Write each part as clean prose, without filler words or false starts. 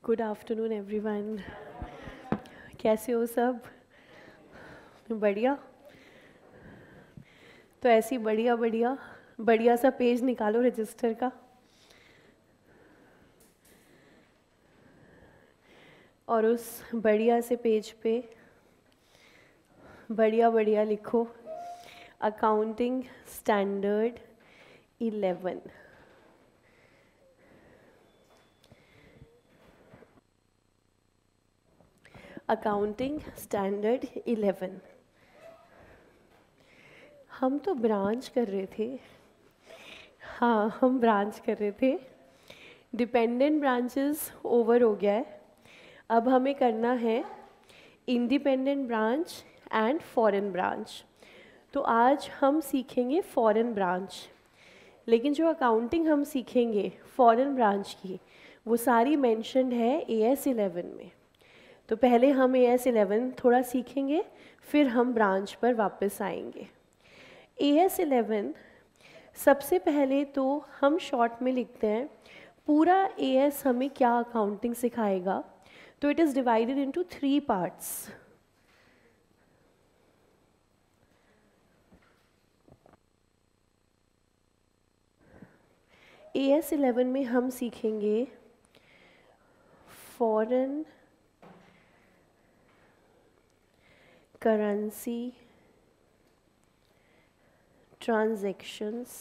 Good afternoon everyone. कैसे हो सब? बढ़िया। तो ऐसी बढ़िया बढ़िया बढ़िया सा पेज निकालो रजिस्टर का और उस बढ़िया से पेज पे बढ़िया बढ़िया लिखो अकाउंटिंग स्टैंडर्ड 11। Accounting standard 11। हम तो ब्रांच कर रहे थे। हाँ, हम ब्रांच कर रहे थे। डिपेंडेंट ब्रांचेस ओवर हो गया है। अब हमें करना है independent branch and foreign branch. तो आज हम सीखेंगे फॉरेन ब्रांच, लेकिन जो अकाउंटिंग हम सीखेंगे फॉरेन ब्रांच की वो सारी मेंशन्ड है AS 11 में। तो पहले हम AS 11 थोड़ा सीखेंगे, फिर हम ब्रांच पर वापस आएंगे। AS 11 सबसे पहले तो हम शॉर्ट में लिखते हैं पूरा AS हमें क्या अकाउंटिंग सिखाएगा। तो it is divided into 3 parts. AS 11 में हम सीखेंगे foreign currency transactions,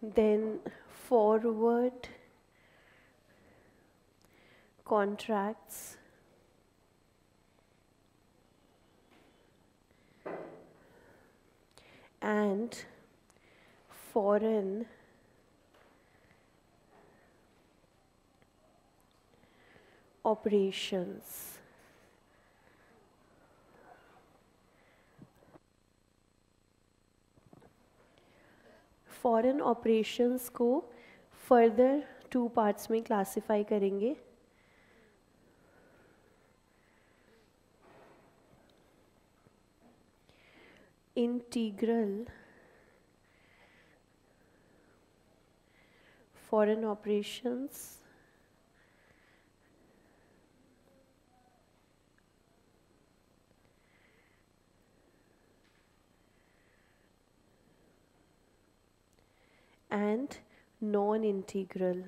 then forward contracts, and foreign operations। Foreign operations को फर्दर 2 पार्ट्स में क्लासिफाई करेंगे। Integral foreign operations and non-integral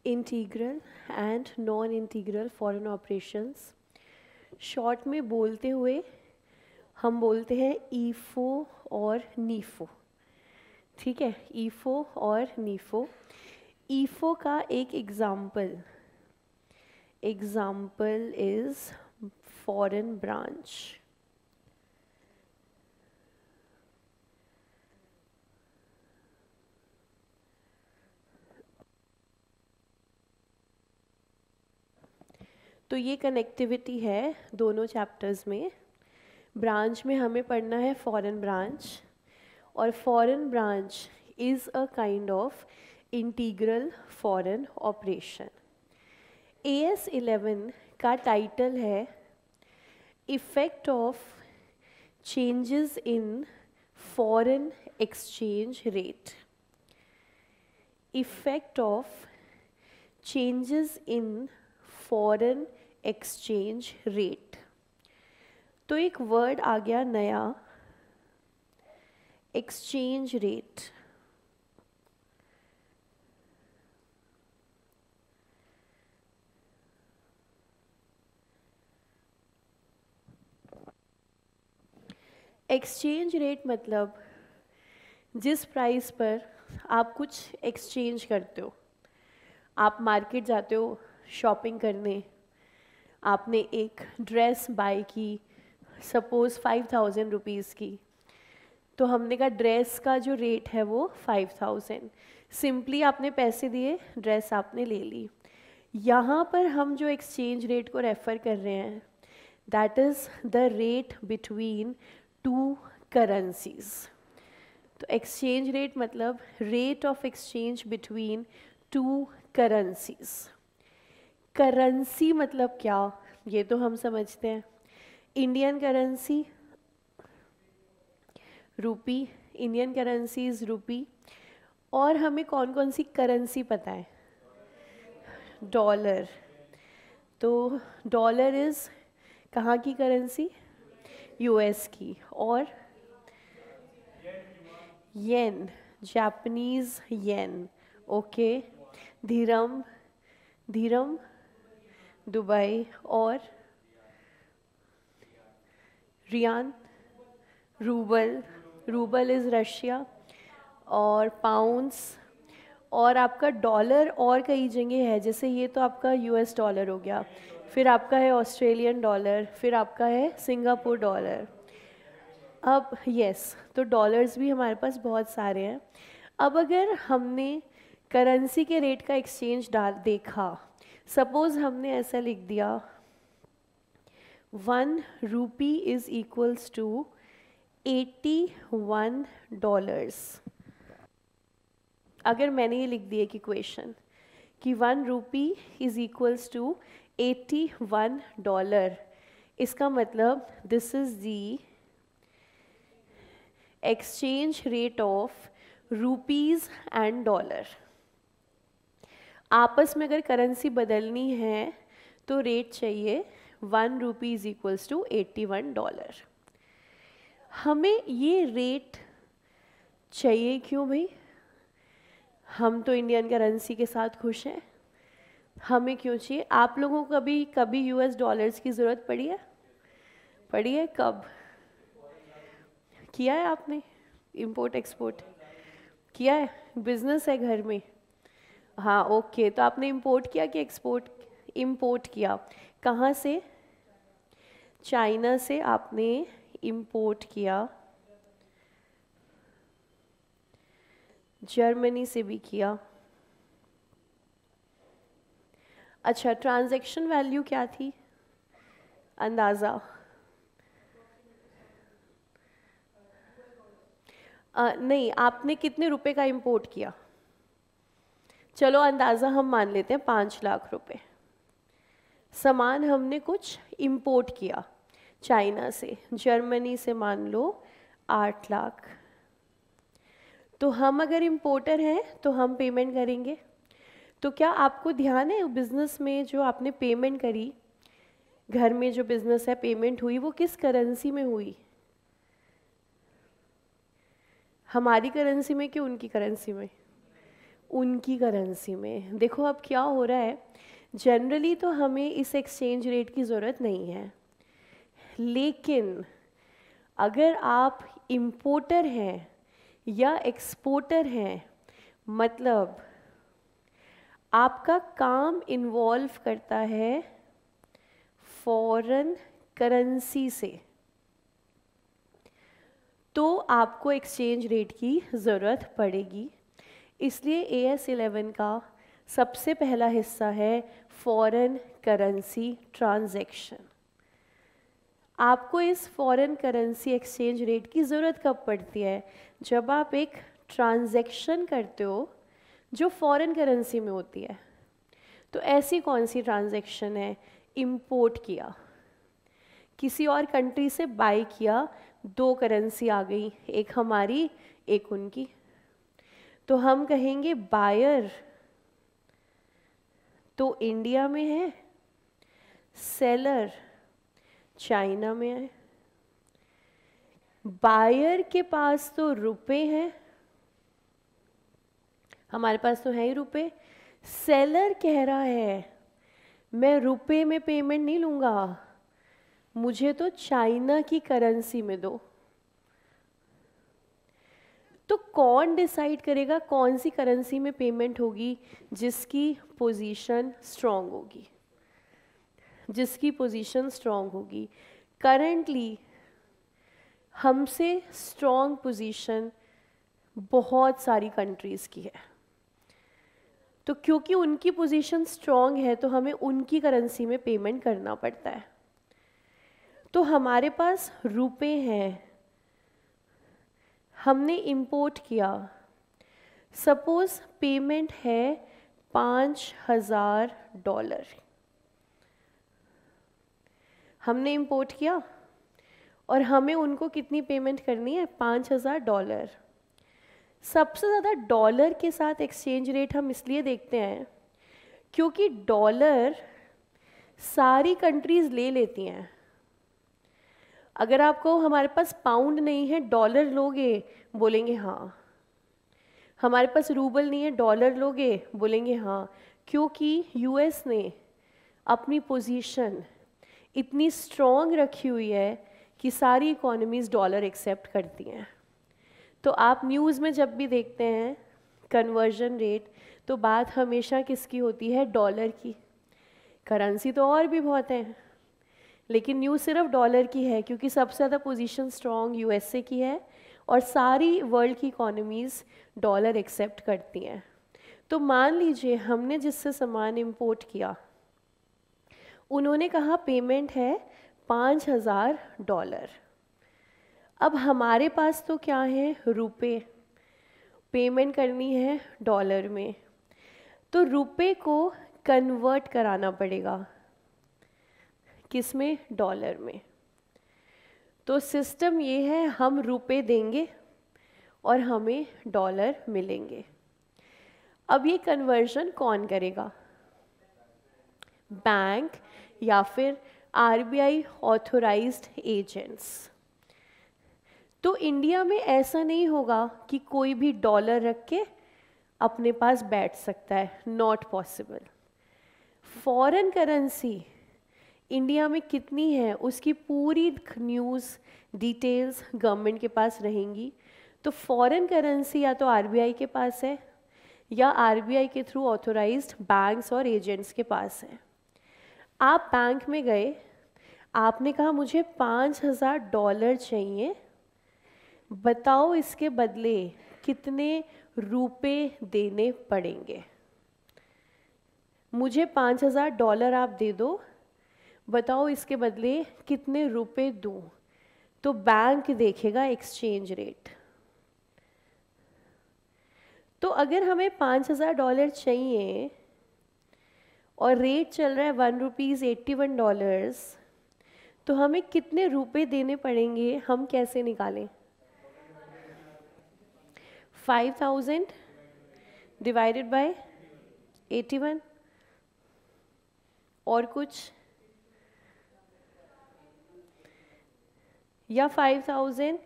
integral and non integral foreign operations. Short में बोलते हुए हम बोलते हैं ईफो और नीफो। ठीक है, ईफो और नीफो। ईफो का एक एग्जाम्पल इज फॉरेन ब्रांच। तो ये कनेक्टिविटी है दोनों चैप्टर्स में। ब्रांच में हमें पढ़ना है फॉरेन ब्रांच, और foreign branch is a kind of integral foreign operation. AS 11 का टाइटल है effect of changes in foreign exchange rate. Effect of changes in foreign exchange rate. तो एक वर्ड आ गया नया, एक्सचेंज रेट। एक्सचेंज रेट मतलब जिस price पर आप कुछ एक्सचेंज करते हो। आप मार्केट जाते हो शॉपिंग करने, आपने एक ड्रेस बाय की सपोज़ 5000 रुपीज़ की, तो हमने कहा ड्रेस का जो रेट है वो 5000। सिंपली आपने पैसे दिए, ड्रेस आपने ले ली। यहाँ पर हम जो एक्सचेंज रेट को रेफ़र कर रहे हैं that is the rate between two currencies. तो एक्सचेंज रेट मतलब rate of exchange between two currencies. Currency मतलब क्या, ये तो हम समझते हैं। इंडियन करेंसी रूपी, इंडियन करेंसी इज़ रूपी। और हमें कौन कौन सी करेंसी पता है? डॉलर। तो डॉलर इज़ कहाँ की करेंसी? यूएस की। और yen, Japanese yen, okay. Dirham, dirham Dubai. और riyal, rouble, rouble is Russia. और पाउंड्स। और आपका डॉलर और कई जगह है, जैसे ये तो आपका यूएस डॉलर हो गया, फिर आपका है ऑस्ट्रेलियन डॉलर, फिर आपका है सिंगापुर डॉलर। अब यस, तो डॉलर्स भी हमारे पास बहुत सारे हैं। अब अगर हमने करेंसी के रेट का एक्सचेंज देखा, सपोज़ हमने ऐसा लिख दिया 1 रूपी इज़ इक्वल्स टू 81 डॉलर्स। अगर मैंने ये लिख दिया कि क्वेश्चन कि 1 रूपी इज़ इक्वल्स टू 81 डॉलर, इसका मतलब this is the exchange rate of rupees and dollar. आपस में अगर करेंसी बदलनी है तो रेट चाहिए 1 रूपी इज़ इक्वल्स टू 81 डॉलर। हमें ये रेट चाहिए क्यों भाई? हम तो इंडियन करेंसी के साथ खुश हैं, हमें क्यों चाहिए? आप लोगों को कभी कभी यूएस डॉलर्स की ज़रूरत पड़ी है? पड़ी है? कब किया है आपने? इंपोर्ट एक्सपोर्ट किया है? बिजनेस है घर में? हाँ ओके, तो आपने इंपोर्ट किया कि एक्सपोर्ट? इंपोर्ट किया। कहाँ से? चाइना से आपने इंपोर्ट किया, जर्मनी से भी किया। अच्छा, ट्रांजैक्शन वैल्यू क्या थी अंदाज़ा? नहीं, आपने कितने रुपए का इंपोर्ट किया? चलो अंदाज़ा हम मान लेते हैं 5 लाख रुपए। सामान हमने कुछ इंपोर्ट किया चाइना से, जर्मनी से मान लो 8 लाख। तो हम अगर इंपोर्टर हैं तो हम पेमेंट करेंगे। तो क्या आपको ध्यान है बिजनेस में जो आपने पेमेंट करी, घर में जो बिजनेस है पेमेंट हुई, वो किस करेंसी में हुई? हमारी करेंसी में कि उनकी करेंसी में? उनकी करेंसी में। देखो अब क्या हो रहा है, जनरली तो हमें इस एक्सचेंज रेट की ज़रूरत नहीं है, लेकिन अगर आप इंपोर्टर हैं या एक्सपोर्टर हैं, मतलब आपका काम इन्वॉल्व करता है फॉरेन करेंसी से, तो आपको एक्सचेंज रेट की ज़रूरत पड़ेगी। इसलिए AS11 का सबसे पहला हिस्सा है फॉरेन करेंसी ट्रांजैक्शन। आपको इस फॉरेन करेंसी एक्सचेंज रेट की ज़रूरत कब पड़ती है? जब आप एक ट्रांजैक्शन करते हो जो फॉरेन करेंसी में होती है। तो ऐसी कौन सी ट्रांजैक्शन है? इंपोर्ट किया, किसी और कंट्री से बाय किया, 2 करेंसी आ गई, एक हमारी एक उनकी। तो हम कहेंगे बायर तो इंडिया में है, सेलर चाइना में है। बायर के पास तो रुपए हैं, हमारे पास तो है ही रुपए। सेलर कह रहा है मैं रुपए में पेमेंट नहीं लूँगा, मुझे तो चाइना की करेंसी में दो। तो कौन डिसाइड करेगा कौन सी करेंसी में पेमेंट होगी? जिसकी पोजीशन स्ट्रॉन्ग होगी, जिसकी पोजीशन स्ट्रॉन्ग होगी। करंटली हमसे स्ट्रॉन्ग पोजीशन बहुत सारी कंट्रीज़ की है। तो क्योंकि उनकी पोजीशन स्ट्रॉन्ग है तो हमें उनकी करेंसी में पेमेंट करना पड़ता है। तो हमारे पास रुपए हैं, हमने इंपोर्ट किया, सपोज पेमेंट है $5000, हमने इंपोर्ट किया और हमें उनको कितनी पेमेंट करनी है, $5000। सबसे ज़्यादा डॉलर के साथ एक्सचेंज रेट हम इसलिए देखते हैं क्योंकि डॉलर सारी कंट्रीज़ ले लेती हैं। अगर आपको हमारे पास पाउंड नहीं है डॉलर लोगे, बोलेंगे हाँ। हमारे पास रूबल नहीं है डॉलर लोगे, बोलेंगे हाँ, क्योंकि यूएस ने अपनी पोजीशन इतनी स्ट्रॉन्ग रखी हुई है कि सारी इकोनॉमीज़ डॉलर एक्सेप्ट करती हैं। तो आप न्यूज़ में जब भी देखते हैं कन्वर्जन रेट, तो बात हमेशा किसकी होती है, डॉलर की। करेंसी तो और भी बहुत हैं, लेकिन न्यूज़ सिर्फ डॉलर की है क्योंकि सबसे ज़्यादा पोजीशन स्ट्रॉन्ग यूएसए की है और सारी वर्ल्ड की इकोनॉमीज़ डॉलर एक्सेप्ट करती हैं। तो मान लीजिए हमने जिससे सामान इंपोर्ट किया, उन्होंने कहा पेमेंट है $5000। अब हमारे पास तो क्या है, रुपए, पेमेंट करनी है डॉलर में, तो रुपए को कन्वर्ट कराना पड़ेगा किस में, डॉलर में। तो सिस्टम ये है, हम रुपए देंगे और हमें डॉलर मिलेंगे। अब ये कन्वर्जन कौन करेगा, बैंक या फिर आरबीआई ऑथोराइज्ड एजेंट्स। तो इंडिया में ऐसा नहीं होगा कि कोई भी डॉलर रख के अपने पास बैठ सकता है, not possible. Foreign currency India में कितनी है उसकी पूरी न्यूज़ डिटेल्स गवर्नमेंट के पास रहेंगी। तो फॉरेन करेंसी या तो आरबीआई के पास है या आरबीआई के थ्रू ऑथोराइज्ड बैंक्स और एजेंट्स के पास है। आप बैंक में गए, आपने कहा मुझे $5000 चाहिए, बताओ इसके बदले कितने रुपए देने पड़ेंगे। मुझे $5000 आप दे दो, बताओ इसके बदले कितने रुपए दूं। तो बैंक देखेगा एक्सचेंज रेट। तो अगर हमें $5000 चाहिए और रेट चल रहा है $1.81, तो हमें कितने रुपए देने पड़ेंगे, हम कैसे निकालें। 5000 डिवाइडेड बाय 81 और कुछ, या 5000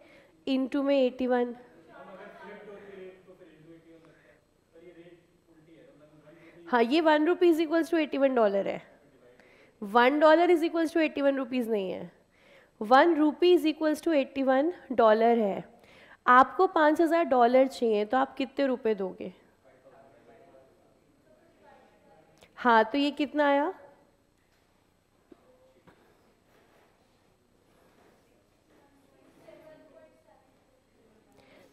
इंटू में 81। हाँ, ये ₹1 इक्वल्स टू $81 है। $1 इज इक्वल्स टू 81 रुपीज़ नहीं है, ₹1 इज इक्वल्स टू $81 है। आपको $5000 चाहिए तो आप कितने रुपए दोगे। हाँ, तो ये कितना आया,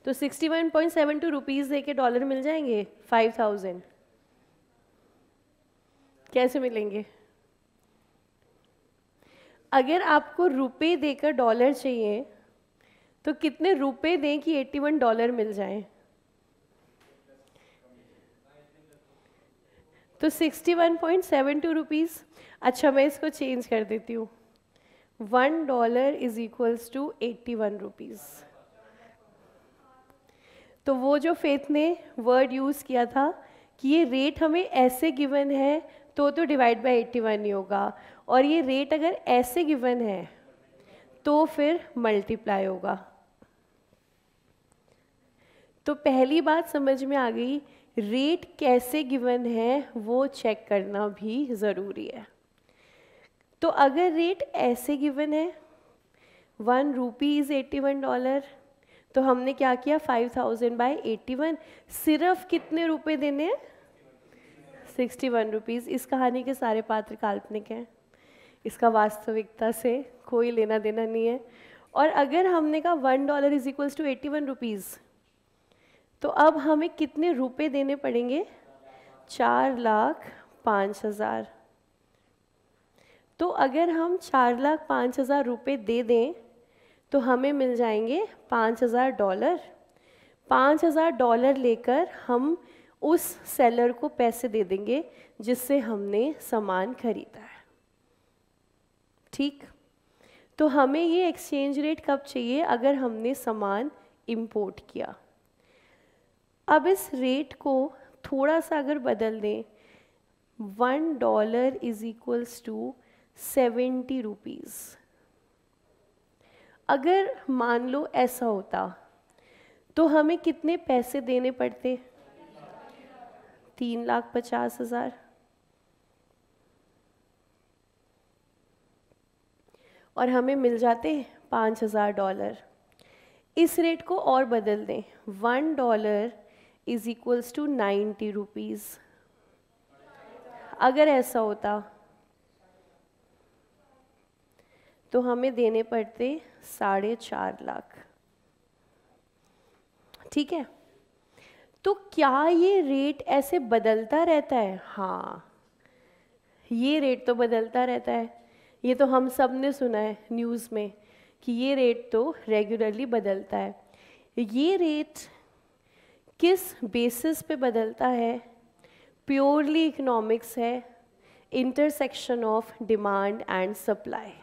तो 61.72 रुपीज़ दे के डॉलर मिल जाएंगे 5000। कैसे मिलेंगे। अगर आपको रुपए देकर डॉलर चाहिए तो कितने रुपए दें कि $81 मिल जाए। तो 61.72 रुपीज़। अच्छा, मैं इसको चेंज कर देती हूँ, $1 इज इक्वल्स टू 81 रुपीज़। तो वो जो फेथ ने वर्ड यूज़ किया था कि ये रेट हमें ऐसे गिवन है तो डिवाइड बाय 81 नहीं होगा, और ये रेट अगर ऐसे गिवन है तो फिर मल्टीप्लाई होगा। तो पहली बात समझ में आ गई, रेट कैसे गिवन है वो चेक करना भी ज़रूरी है। तो अगर रेट ऐसे गिवन है ₹1 इज़ $81, तो हमने क्या किया, 5000 बाय 81, सिर्फ कितने रुपए देने हैं, 61 रुपीज़। इस कहानी के सारे पात्र काल्पनिक हैं, इसका वास्तविकता से कोई लेना देना नहीं है। और अगर हमने कहा $1 इज इक्वल्स टू 81 रुपीज़, तो अब हमें कितने रुपए देने पड़ेंगे, 4,05,000। तो अगर हम 4,05,000 रुपये दे दें तो हमें मिल जाएंगे $5,000। $5,000 लेकर हम उस सेलर को पैसे दे देंगे जिससे हमने सामान खरीदा है। ठीक, तो हमें ये एक्सचेंज रेट कब चाहिए? अगर हमने सामान इंपोर्ट किया। अब इस रेट को थोड़ा सा अगर बदल दें, $1 इज इक्वल्स टू 70 रुपीज़। अगर मान लो ऐसा होता तो हमें कितने पैसे देने पड़ते? 3,50,000। और हमें मिल जाते $5,000। इस रेट को और बदल दें, $1 इज इक्वल्स टू 90 रुपीज़। अगर ऐसा होता तो हमें देने पड़ते 4.5 लाख। ठीक है, तो क्या ये रेट ऐसे बदलता रहता है? हाँ, ये रेट तो बदलता रहता है। ये तो हम सब ने सुना है न्यूज़ में कि ये रेट तो रेगुलरली बदलता है। ये रेट किस बेसिस पे बदलता है? प्योरली इकोनॉमिक्स है, intersection of demand and supply.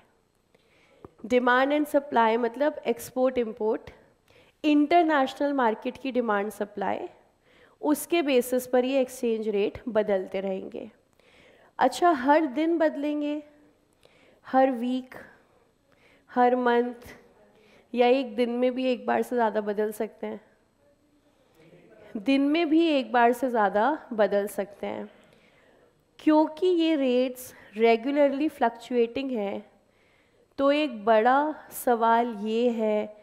Demand and supply मतलब एक्सपोर्ट इंपोर्ट, इंटरनेशनल मार्केट की डिमांड सप्लाई, उसके बेसिस पर ये एक्सचेंज रेट बदलते रहेंगे। अच्छा, हर दिन बदलेंगे, हर वीक, हर मंथ, या एक दिन में भी एक बार से ज़्यादा बदल सकते हैं? दिन में भी एक बार से ज़्यादा बदल सकते हैं। क्योंकि ये रेट्स रेगुलरली फ्लक्चुएटिंग है, तो एक बड़ा सवाल ये है,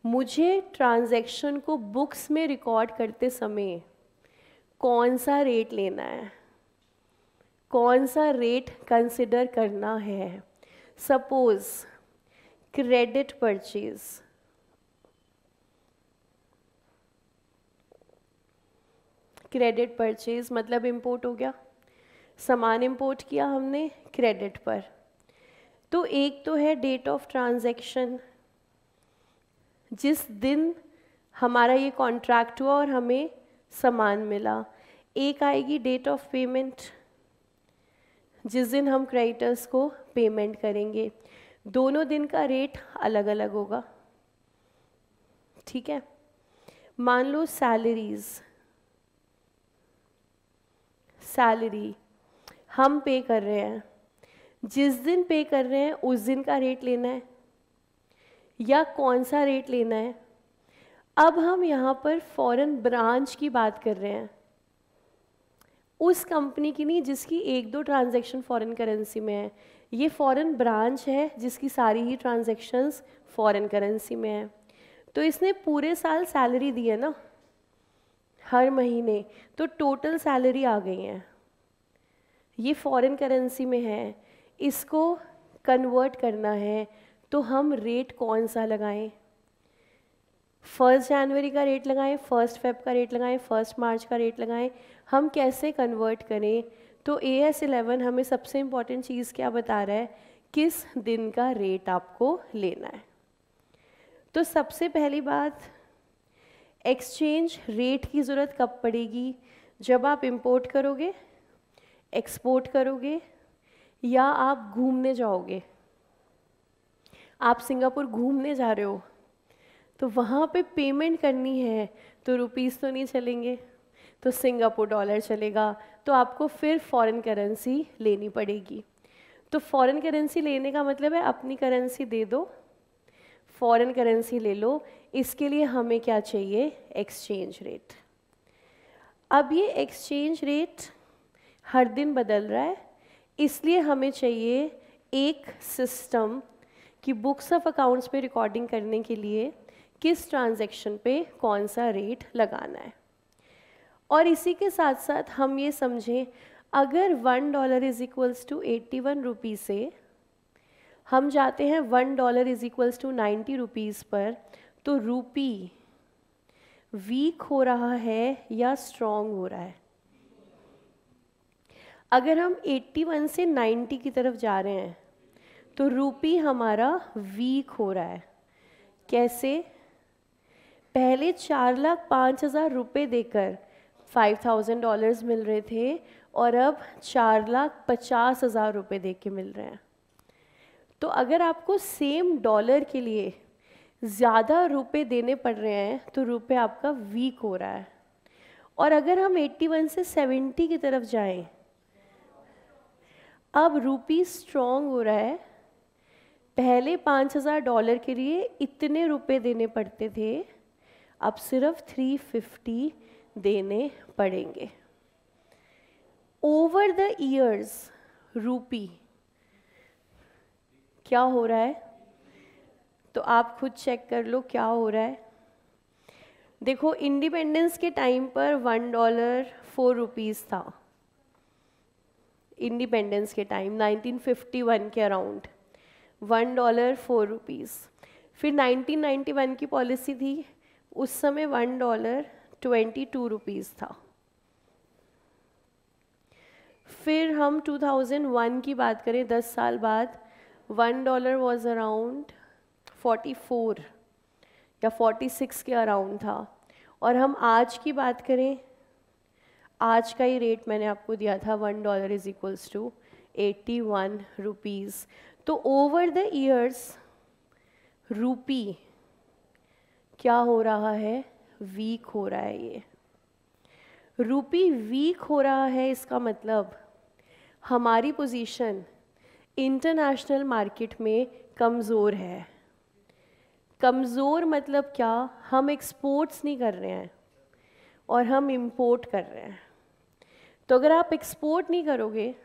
मुझे ट्रांजैक्शन को बुक्स में रिकॉर्ड करते समय कौन सा रेट लेना है, कौन सा रेट कंसिडर करना है। Suppose credit purchase, credit purchase मतलब इंपोर्ट हो गया, सामान इंपोर्ट किया हमने क्रेडिट पर। तो एक तो है डेट ऑफ ट्रांजैक्शन, जिस दिन हमारा ये कॉन्ट्रैक्ट हुआ और हमें सामान मिला। एक आएगी डेट ऑफ पेमेंट, जिस दिन हम क्रेडिटर्स को पेमेंट करेंगे। दोनों दिन का रेट अलग अलग होगा। ठीक है, मान लो सैलरीज, सैलरी हम पे कर रहे हैं, जिस दिन पे कर रहे हैं उस दिन का रेट लेना है या कौन सा रेट लेना है? अब हम यहाँ पर फॉरेन ब्रांच की बात कर रहे हैं, उस कंपनी की नहीं जिसकी 1-2 ट्रांजैक्शन फॉरेन करेंसी में है। ये फॉरेन ब्रांच है जिसकी सारी ही ट्रांजैक्शंस फॉरेन करेंसी में है। तो इसने पूरे साल सैलरी दी है ना, हर महीने, तो टोटल सैलरी आ गई है। ये फॉरेन करेंसी में है, इसको कन्वर्ट करना है, तो हम रेट कौन सा लगाएं? 1 जनवरी का रेट लगाएं, 1 फेब का रेट लगाएं, 1 मार्च का रेट लगाएं? हम कैसे कन्वर्ट करें? तो AS11 हमें सबसे इम्पॉर्टेंट चीज़ क्या बता रहा है? किस दिन का रेट आपको लेना है। तो सबसे पहली बात, एक्सचेंज रेट की ज़रूरत कब पड़ेगी? जब आप इंपोर्ट करोगे, एक्सपोर्ट करोगे, या आप घूमने जाओगे। आप सिंगापुर घूमने जा रहे हो तो वहाँ पे पेमेंट करनी है, तो रुपीस तो नहीं चलेंगे, तो सिंगापुर डॉलर चलेगा, तो आपको फिर फॉरेन करेंसी लेनी पड़ेगी। तो फॉरेन करेंसी लेने का मतलब है अपनी करेंसी दे दो, फॉरेन करेंसी ले लो। इसके लिए हमें क्या चाहिए? Exchange rate. अब ये एक्सचेंज रेट हर दिन बदल रहा है, इसलिए हमें चाहिए एक सिस्टम कि बुक्स ऑफ अकाउंट्स पे रिकॉर्डिंग करने के लिए किस ट्रांजैक्शन पे कौन सा रेट लगाना है। और इसी के साथ साथ हम ये समझें, अगर $1 इज इक्वल्स टू 81 रुपीज़ से हम जाते हैं $1 इज इक्वल्स टू 90 रुपीज़ पर, तो रूपी वीक हो रहा है या स्ट्रॉन्ग हो रहा है? अगर हम 81 से 90 की तरफ जा रहे हैं तो रूपी हमारा वीक हो रहा है। कैसे? पहले 4,05,000 रुपये देकर $5,000 मिल रहे थे और अब 4,50,000 रुपये दे के मिल रहे हैं। तो अगर आपको सेम डॉलर के लिए ज़्यादा रुपए देने पड़ रहे हैं तो रुपए आपका वीक हो रहा है। और अगर हम 81 से 70 की तरफ जाएं, अब रूपी स्ट्रॉन्ग हो रहा है। पहले $5,000 के लिए इतने रुपए देने पड़ते थे, अब सिर्फ 350 देने पड़ेंगे। ओवर द ईयर्स रूपी क्या हो रहा है, तो आप खुद चेक कर लो क्या हो रहा है। देखो, इंडिपेंडेंस के टाइम पर $1 4 रुपीज़ था। इंडिपेंडेंस के टाइम 1951 के अराउंड $1 4 रुपीज़। फिर 1991 की पॉलिसी थी, उस समय $1 22 रुपीज़ था। फिर हम 2001 की बात करें, 10 साल बाद, $1 वॉज अराउंड 44 या 46 के अराउंड था। और हम आज की बात करें, आज का ही रेट मैंने आपको दिया था, $1 इज इक्वल्स टू 81 रुपीज़। तो ओवर द ईयर्स रूपी क्या हो रहा है, वीक हो रहा है। ये रूपी वीक हो रहा है, इसका मतलब हमारी पोजीशन इंटरनेशनल मार्केट में कमज़ोर है। कमज़ोर मतलब क्या, हम एक्सपोर्ट्स नहीं कर रहे हैं और हम इंपोर्ट कर रहे हैं। तो अगर आप एक्सपोर्ट नहीं करोगे,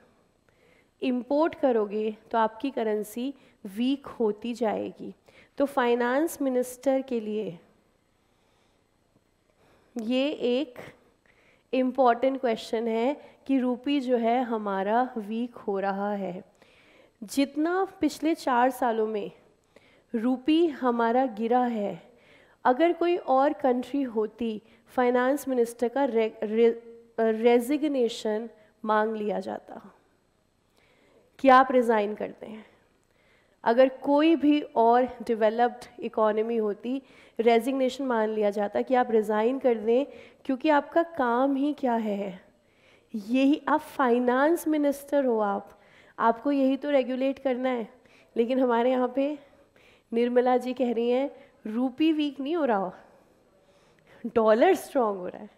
इंपोर्ट करोगे, तो आपकी करेंसी वीक होती जाएगी। तो फाइनेंस मिनिस्टर के लिए ये एक इम्पॉर्टेंट क्वेश्चन है कि रूपी जो है हमारा वीक हो रहा है। जितना पिछले 4 सालों में रूपी हमारा गिरा है, अगर कोई और कंट्री होती, फाइनेंस मिनिस्टर का रेजिग्नेशन मांग लिया जाता कि आप रिज़ाइन करते हैं। अगर कोई भी और डेवलप्ड इकोनॉमी होती, रेजिग्नेशन मान लिया जाता कि आप रिज़ाइन कर दें, क्योंकि आपका काम ही क्या है, यही, आप फाइनेंस मिनिस्टर हो, आपको यही तो रेगुलेट करना है। लेकिन हमारे यहाँ पे निर्मला जी कह रही हैं रूपी वीक नहीं हो रहा, डॉलर स्ट्रांग हो रहा है।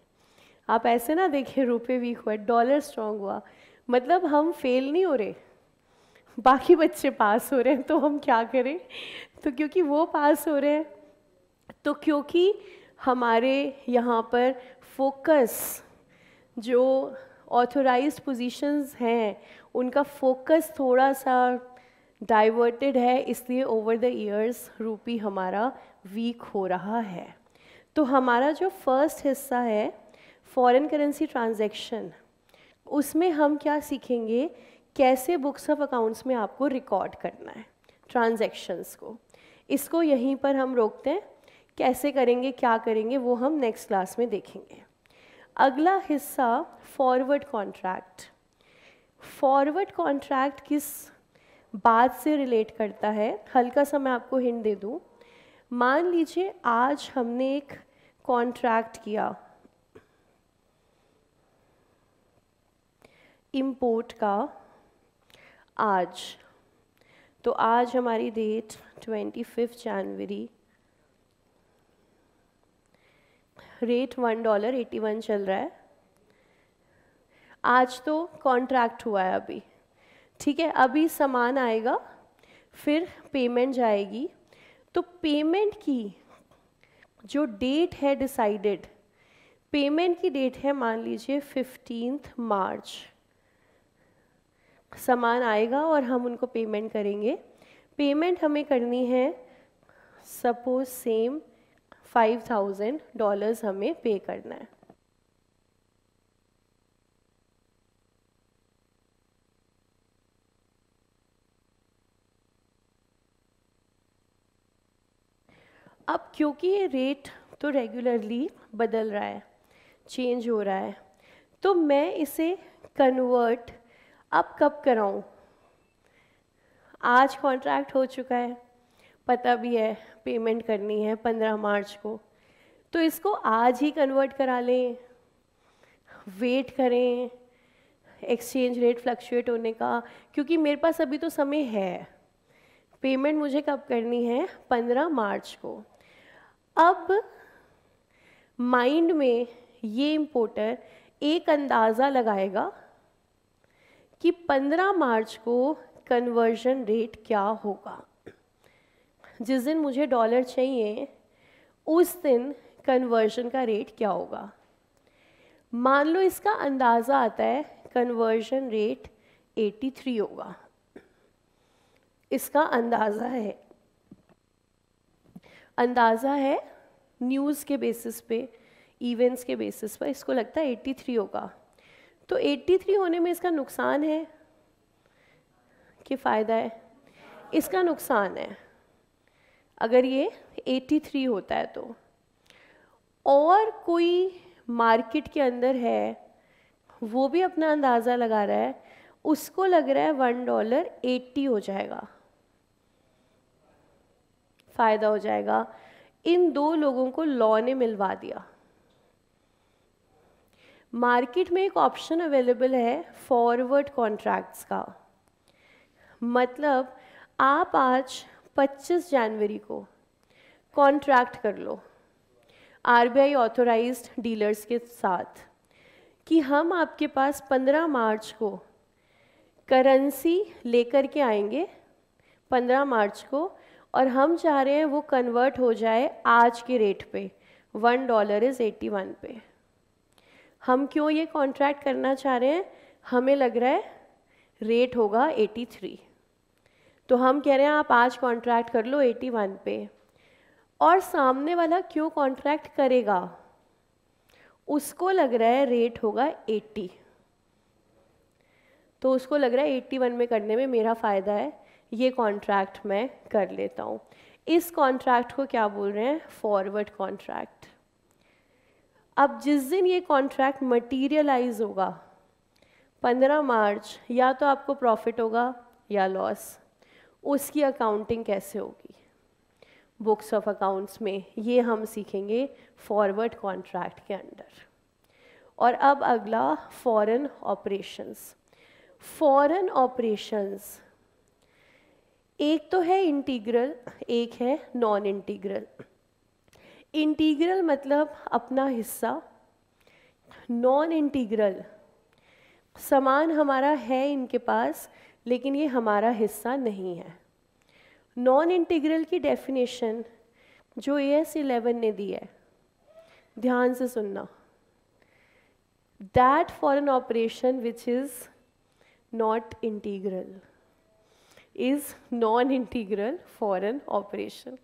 आप ऐसे ना देखें रुपये वीक हुआ, डॉलर स्ट्रांग हुआ, मतलब हम फेल नहीं हो रहे, बाकी बच्चे पास हो रहे हैं, तो हम क्या करें। तो क्योंकि वो पास हो रहे हैं, तो क्योंकि हमारे यहाँ पर फोकस, जो ऑथोराइज्ड पोजीशंस हैं, उनका फोकस थोड़ा सा डाइवर्टेड है, इसलिए ओवर द ईयर्स रूपी हमारा वीक हो रहा है। तो हमारा जो फर्स्ट हिस्सा है फॉरेन करेंसी ट्रांजैक्शन, उसमें हम क्या सीखेंगे, कैसे बुक्स ऑफ अकाउंट्स में आपको रिकॉर्ड करना है ट्रांजैक्शंस को। इसको यहीं पर हम रोकते हैं, कैसे करेंगे, क्या करेंगे, वो हम नेक्स्ट क्लास में देखेंगे। अगला हिस्सा फॉरवर्ड कॉन्ट्रैक्ट। फॉरवर्ड कॉन्ट्रैक्ट किस बात से रिलेट करता है, हल्का सा मैं आपको हिंट दे दूँ। मान लीजिए आज हमने एक कॉन्ट्रैक्ट किया इंपोर्ट का, आज, तो आज हमारी डेट 25 जनवरी, रेट $1.81 चल रहा है। आज तो कॉन्ट्रैक्ट हुआ है अभी, ठीक है। अभी सामान आएगा, फिर पेमेंट जाएगी। तो पेमेंट की जो डेट है डिसाइडेड, पेमेंट की डेट है मान लीजिए 15 मार्च। सामान आएगा और हम उनको पेमेंट करेंगे। पेमेंट हमें करनी है, सपोज सेम $5,000 हमें पे करना है। अब क्योंकि ये रेट तो रेगुलरली बदल रहा है, चेंज हो रहा है, तो मैं इसे कन्वर्ट अब कब कराऊं? आज कॉन्ट्रैक्ट हो चुका है, पता भी है पेमेंट करनी है 15 मार्च को, तो इसको आज ही कन्वर्ट करा लें, वेट करें एक्सचेंज रेट फ्लक्चुएट होने का? क्योंकि मेरे पास अभी तो समय है, पेमेंट मुझे कब करनी है? 15 मार्च को। अब माइंड में ये इम्पोर्टर एक अंदाज़ा लगाएगा कि 15 मार्च को कन्वर्जन रेट क्या होगा। जिस दिन मुझे डॉलर चाहिए उस दिन कन्वर्जन का रेट क्या होगा। मान लो इसका अंदाज़ा आता है कन्वर्जन रेट 83 होगा, इसका अंदाज़ा है न्यूज़ के बेसिस पे, इवेंट्स के बेसिस पर इसको लगता है 83 होगा। तो 83 होने में इसका नुकसान है कि फ़ायदा है? इसका नुकसान है अगर ये 83 होता है तो। और कोई मार्केट के अंदर है, वो भी अपना अंदाज़ा लगा रहा है, उसको लग रहा है $1.80 हो जाएगा, फ़ायदा हो जाएगा। इन दो लोगों को लॉ ने मिलवा दिया। मार्केट में एक ऑप्शन अवेलेबल है फॉरवर्ड कॉन्ट्रैक्ट्स का, मतलब आप आज 25 जनवरी को कॉन्ट्रैक्ट कर लो आरबीआई ऑथोराइज्ड डीलर्स के साथ कि हम आपके पास 15 मार्च को करेंसी लेकर के आएंगे 15 मार्च को, और हम चाह रहे हैं वो कन्वर्ट हो जाए आज के रेट पे, $1.81 पे। हम क्यों ये कॉन्ट्रैक्ट करना चाह रहे हैं? हमें लग रहा है रेट होगा 83, तो हम कह रहे हैं आप आज कॉन्ट्रैक्ट कर लो 81 पे। और सामने वाला क्यों कॉन्ट्रैक्ट करेगा? उसको लग रहा है रेट होगा 80, तो उसको लग रहा है 81 में करने में मेरा फ़ायदा है, ये कॉन्ट्रैक्ट मैं कर लेता हूँ। इस कॉन्ट्रैक्ट को क्या बोल रहे हैं? Forward contract. अब जिस दिन ये कॉन्ट्रैक्ट मटीरियलाइज होगा 15 मार्च, या तो आपको प्रॉफिट होगा या लॉस। उसकी अकाउंटिंग कैसे होगी बुक्स ऑफ अकाउंट्स में, ये हम सीखेंगे फॉरवर्ड कॉन्ट्रैक्ट के अंडर। और अब अगला फॉरेन ऑपरेशंस। फॉरेन ऑपरेशंस एक तो है इंटीग्रल, एक है नॉन इंटीग्रल। इंटीग्रल मतलब अपना हिस्सा, नॉन इंटीग्रल सामान हमारा है इनके पास लेकिन ये हमारा हिस्सा नहीं है। नॉन इंटीग्रल की डेफिनेशन जो AS 11 ने दी है, ध्यान से सुनना। That foreign operation which is not integral is non integral foreign operation.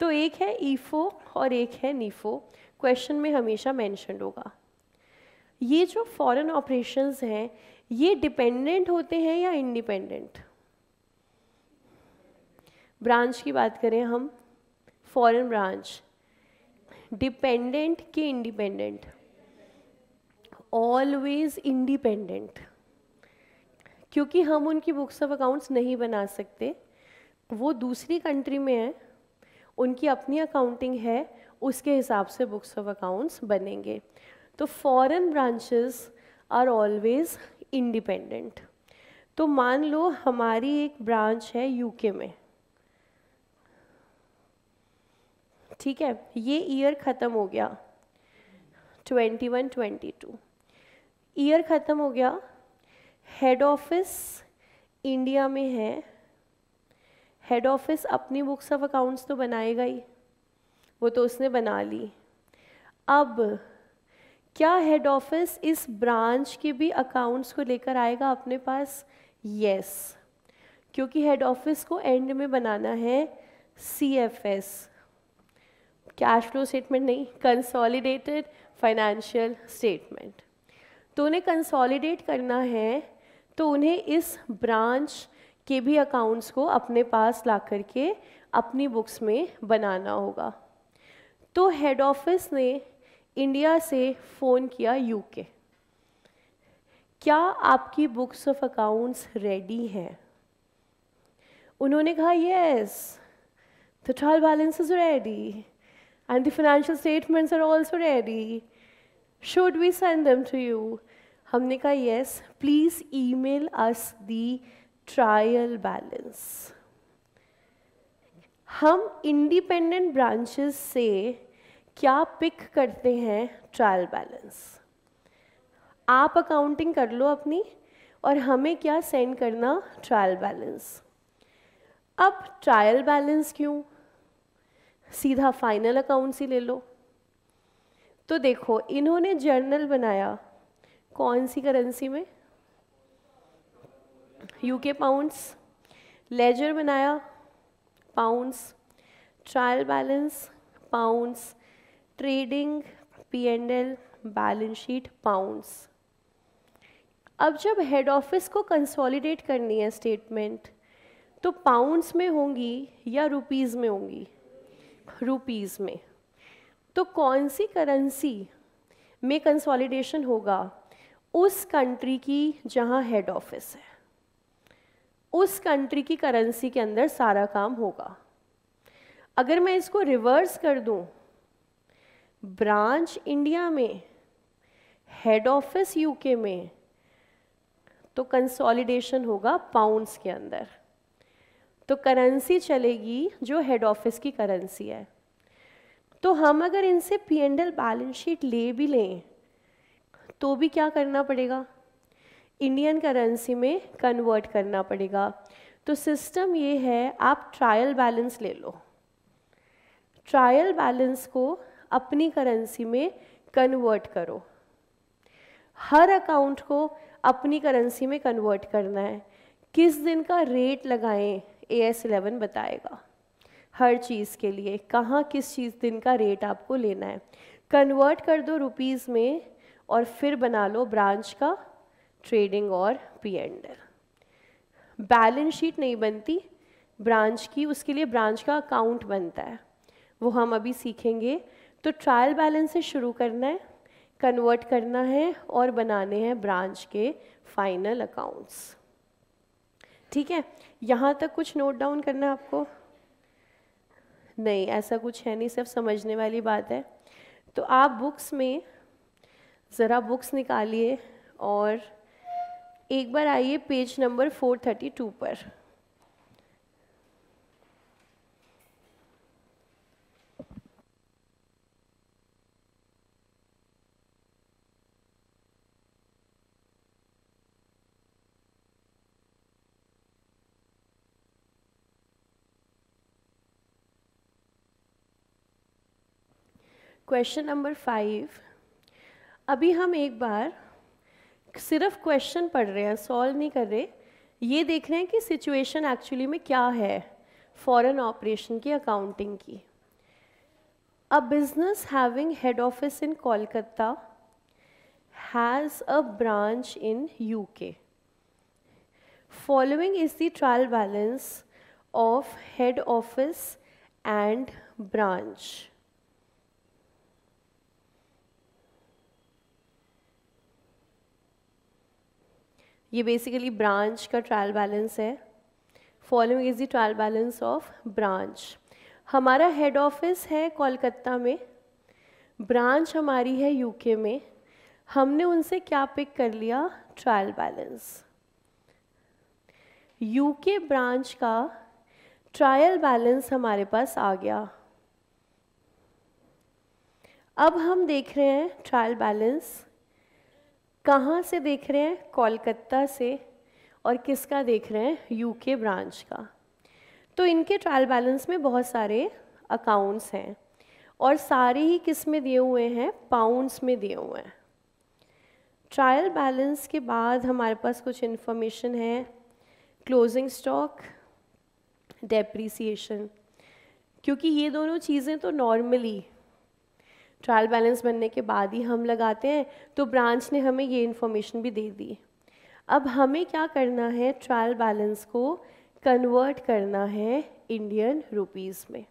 तो एक है ईफो और एक है नीफो, क्वेश्चन में हमेशा मेंशन्ड होगा। ये जो फॉरेन ऑपरेशंस हैं ये डिपेंडेंट होते हैं या इंडिपेंडेंट? ब्रांच की बात करें हम, फॉरेन ब्रांच डिपेंडेंट कि इंडिपेंडेंट? ऑलवेज इंडिपेंडेंट, क्योंकि हम उनकी बुक्स ऑफ अकाउंट्स नहीं बना सकते, वो दूसरी कंट्री में है, उनकी अपनी अकाउंटिंग है, उसके हिसाब से बुक्स ऑफ अकाउंट्स बनेंगे। तो foreign branches are always independent. तो मान लो हमारी एक ब्रांच है यूके में, ठीक है, ये ईयर ख़त्म हो गया 21-22, ईयर ख़त्म हो गया, हेड ऑफिस इंडिया में है, हेड ऑफिस अपनी बुक्स ऑफ अकाउंट्स तो बनाएगा ही, वो तो उसने बना ली। अब क्या हेड ऑफिस इस ब्रांच के भी अकाउंट्स को लेकर आएगा अपने पास? यस, क्योंकि हेड ऑफिस को एंड में बनाना है CFS, कैश फ्लो स्टेटमेंट नहीं, कंसोलिडेटेड फाइनेंशियल स्टेटमेंट। तो उन्हें कंसोलिडेट करना है तो उन्हें इस ब्रांच के भी अकाउंट्स को अपने पास ला करके अपनी बुक्स में बनाना होगा। तो हेड ऑफिस ने इंडिया से फ़ोन किया यूके क्या आपकी बुक्स ऑफ अकाउंट्स रेडी हैं? उन्होंने कहा yes, the trial balance is ready and the financial statements are also ready. Should we send them to you? हमने कहा yes, please email us the trial balance. हम independent branches से क्या pick करते हैं? Trial balance. आप accounting कर लो अपनी और हमें क्या सेंड करना? Trial balance. अब ट्रायल बैलेंस क्यों? सीधा फाइनल अकाउंट्स ही ले लो. तो देखो, इन्होंने जर्नल बनाया कौन सी करेंसी में? UK pounds. लेजर बनाया pounds. Trial balance pounds. Trading P&L balance sheet pounds. अब जब हेड ऑफिस को कंसोलिडेट करनी है स्टेटमेंट, तो पाउंड्स में होंगी या रुपीज़ में होंगी? रुपीज़ में. तो कौन सी करेंसी में कंसोलिडेशन होगा? उस कंट्री की जहां हेड ऑफिस है, उस कंट्री की करेंसी के अंदर सारा काम होगा. अगर मैं इसको रिवर्स कर दूं, ब्रांच इंडिया में, हेड ऑफिस यूके में, तो कंसोलिडेशन होगा पाउंड्स के अंदर. तो करेंसी चलेगी जो हेड ऑफिस की करेंसी है. तो हम अगर इनसे P&L बैलेंस शीट ले भी लें तो भी क्या करना पड़ेगा? इंडियन करेंसी में कन्वर्ट करना पड़ेगा. तो सिस्टम ये है, आप ट्रायल बैलेंस ले लो, ट्रायल बैलेंस को अपनी करेंसी में कन्वर्ट करो. हर अकाउंट को अपनी करेंसी में कन्वर्ट करना है. किस दिन का रेट लगाएं AS 11 बताएगा हर चीज़ के लिए, कहाँ किस चीज़ दिन का रेट आपको लेना है. कन्वर्ट कर दो रुपीज़ में और फिर बना लो ब्रांच का ट्रेडिंग और P&L. बैलेंस शीट नहीं बनती ब्रांच की, उसके लिए ब्रांच का अकाउंट बनता है, वो हम अभी सीखेंगे. तो ट्रायल बैलेंस से शुरू करना है, कन्वर्ट करना है और बनाने हैं ब्रांच के फाइनल अकाउंट्स. ठीक है, यहाँ तक कुछ नोट डाउन करना है आपको? नहीं, ऐसा कुछ है नहीं, सिर्फ समझने वाली बात है. तो आप बुक्स में ज़रा बुक्स निकालिए और एक बार आइए पेज नंबर 432 पर. Question number 5. अभी हम एक बार सिर्फ क्वेश्चन पढ़ रहे हैं, सॉल्व नहीं कर रहे. ये देख रहे हैं कि सिचुएशन एक्चुअली में क्या है फॉरेन ऑपरेशन की, अकाउंटिंग की. A business having head office in Kolkata has a branch in UK. Following is the trial balance of head office and branch. ये बेसिकली ब्रांच का ट्रायल बैलेंस है. Following is the trial balance of branch. हमारा head office है कोलकाता में, branch हमारी है UK में. हमने उनसे क्या पिक कर लिया? Trial balance. UK ब्रांच का ट्रायल बैलेंस हमारे पास आ गया. अब हम देख रहे हैं ट्रायल बैलेंस कहाँ से देख रहे हैं? कोलकाता से. और किसका देख रहे हैं? UK ब्रांच का. तो इनके ट्रायल बैलेंस में बहुत सारे अकाउंट्स हैं और सारे ही किस में दिए हुए हैं? पाउंड्स में दिए हुए हैं. ट्रायल बैलेंस के बाद हमारे पास कुछ इन्फॉर्मेशन है, क्लोजिंग स्टॉक, डेप्रीसिएशन. क्योंकि ये दोनों चीज़ें तो नॉर्मली ट्रायल बैलेंस बनने के बाद ही हम लगाते हैं, तो ब्रांच ने हमें ये इन्फॉर्मेशन भी दे दी. अब हमें क्या करना है? ट्रायल बैलेंस को कन्वर्ट करना है इंडियन रुपीज़ में,